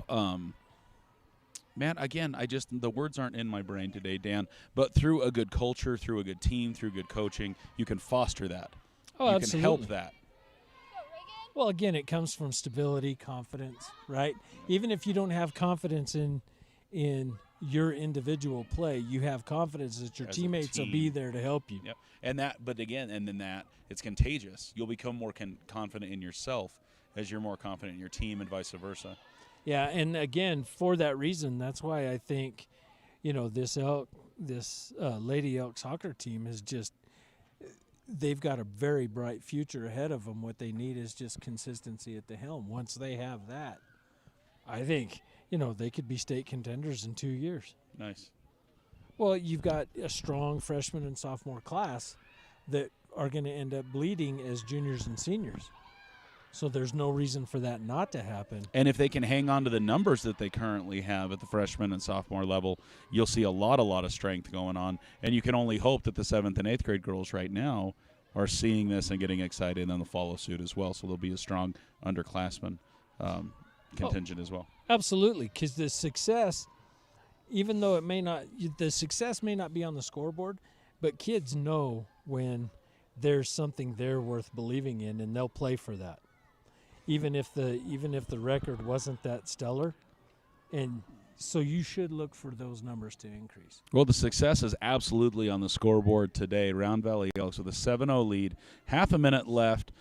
Man, again, the words aren't in my brain today, Dan. But through a good culture, through a good team, through good coaching, you can foster that. Oh, you absolutely. can help that. Well, again, it comes from stability, confidence, right? Even if you don't have confidence in your individual play, you have confidence that your As a teammates will team. be there to help you. Yep. And then it's contagious. You'll become more confident in yourself as you're more confident in your team, and vice versa. Yeah, and again, for that reason, that's why I think, you know, this Lady Elk soccer team is just, they've got a very bright future ahead of them. What they need is just consistency at the helm. Once they have that, I think, you know, they could be state contenders in 2 years. Nice. Well, you've got a strong freshman and sophomore class that are going to end up bleeding as juniors and seniors. So there's no reason for that not to happen. And if they can hang on to the numbers that they currently have at the freshman and sophomore level, you'll see a lot of strength going on. And you can only hope that the 7th and 8th grade girls right now are seeing this and getting excited, and then they'll follow suit as well. So there'll be a strong underclassmen contingent as well. Absolutely, because the success, even though the success may not be on the scoreboard, but kids know when there's something they're worth believing in, and they'll play for that. Even if the record wasn't that stellar, and so you should look for those numbers to increase. Well, the success is absolutely on the scoreboard today. Round Valley Elks with a 7-0 lead, half a minute left.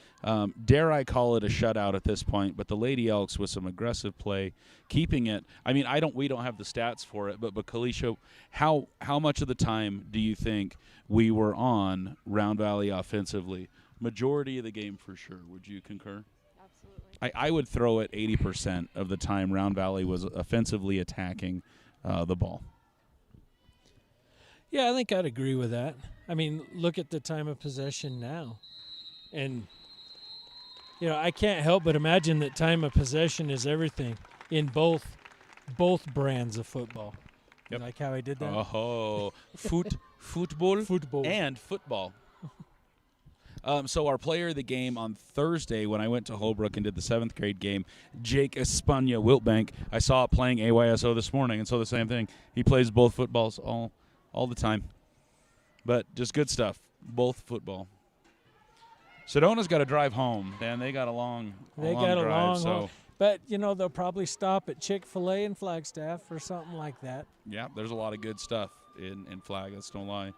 Dare I call it a shutout at this point? But the Lady Elks with some aggressive play, keeping it. I mean, we don't have the stats for it, but Kalisha, how much of the time do you think we were on Round Valley offensively? Majority of the game for sure. Would you concur? I would throw it 80% of the time Round Valley was offensively attacking the ball. Yeah, I think I'd agree with that. I mean, look at the time of possession now. And, you know, I can't help but imagine that time of possession is everything in both brands of football. Yep. You like how I did that? Oh, football, and football. So our player of the game on Thursday, when I went to Holbrook and did the 7th grade game, Jake Espana Wiltbank, I saw playing AYSO this morning, and so the same thing. He plays both footballs all the time. But just good stuff, both football. Sedona's got to drive home, Dan. They got a long drive. So But, you know, they'll probably stop at Chick-fil-A in Flagstaff or something like that. yeah, there's a lot of good stuff in Flag. Let's don't lie.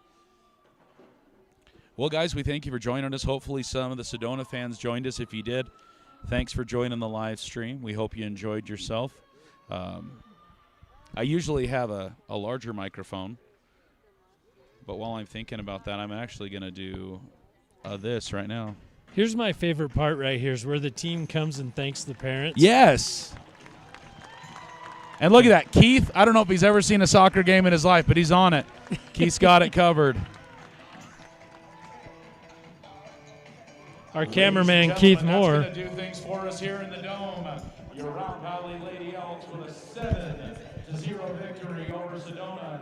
Well, guys, we thank you for joining us. Hopefully some of the Sedona fans joined us. If you did, thanks for joining the live stream. We hope you enjoyed yourself. I usually have a larger microphone, but while I'm thinking about that, I'm actually going to do this right now. Here's my favorite part right here is where the team comes and thanks the parents. Yes. And look at that. Keith, I don't know if he's ever seen a soccer game in his life, but he's on it. Keith's got it covered. Our cameraman, Keith Moore. That's going to do things for us here in the Dome. Your Round Valley Lady Elks with a 7-0 victory over Sedona.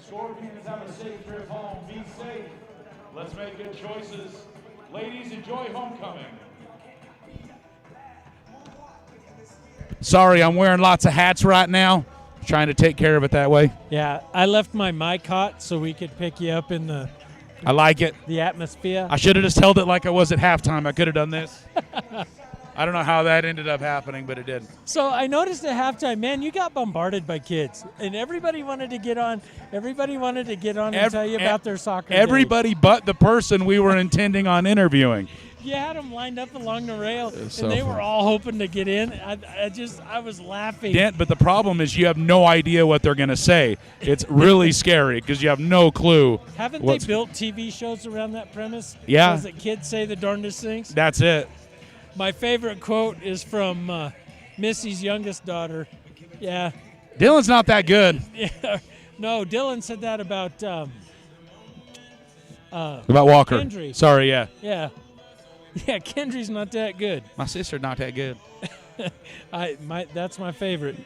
Scorpions have a safe trip home. Be safe. Let's make good choices. Ladies, enjoy homecoming. Sorry, I'm wearing lots of hats right now. Trying to take care of it that way. Yeah, I left my mic hot so we could pick you up in the I like it. atmosphere. I should have just held it like I was at halftime. I could have done this. I don't know how that ended up happening, but it did. So I noticed at halftime, man, you got bombarded by kids, and everybody wanted to get on. Everybody wanted to get on and tell you about their soccer. Everybody but the person we were intending on interviewing. You had them lined up along the rail, and so they fun. were all hoping to get in. I was laughing. Dent, but the problem is you have no idea what they're going to say. It's really scary because you have no clue. Haven't they built TV shows around that premise? Yeah. Does the kids say the darndest things? That's it. My favorite quote is from Missy's youngest daughter. Yeah. Dylan's not that good. Yeah. No, Dylan said that about Walker. Kendry. Sorry, yeah. Yeah. Yeah, Kendry's not that good. My sister's not that good. That's my favorite.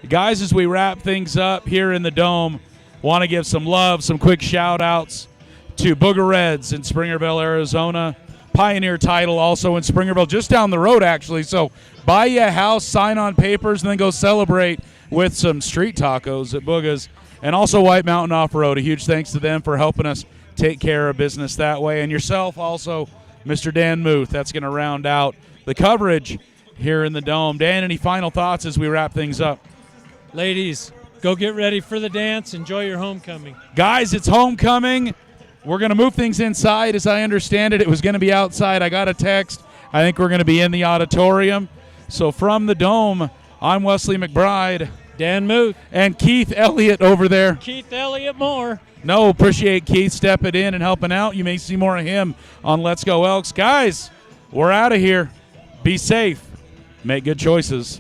Guys, as we wrap things up here in the Dome, want to give some love, some quick shout-outs to Booger Reds in Springerville, Arizona. Pioneer Title also in Springerville, just down the road, actually. So buy you a house, sign on papers, and then go celebrate with some street tacos at Booga's. And also White Mountain Off-Road. A huge thanks to them for helping us take care of business that way. And yourself also, Mr. Dan Muth. That's going to round out the coverage here in the Dome. Dan, any final thoughts as we wrap things up? Ladies, go get ready for the dance. Enjoy your homecoming. Guys, it's homecoming. We're going to move things inside. As I understand it, it was going to be outside. I got a text. I think we're going to be in the auditorium. So from the Dome, I'm Wesley McBride. Dan Muth. And Keith Elliott over there. Keith Elliott Moore. No, appreciate Keith stepping in and helping out. You may see more of him on Let's Go Elks. Guys, we're out of here. Be safe. Make good choices.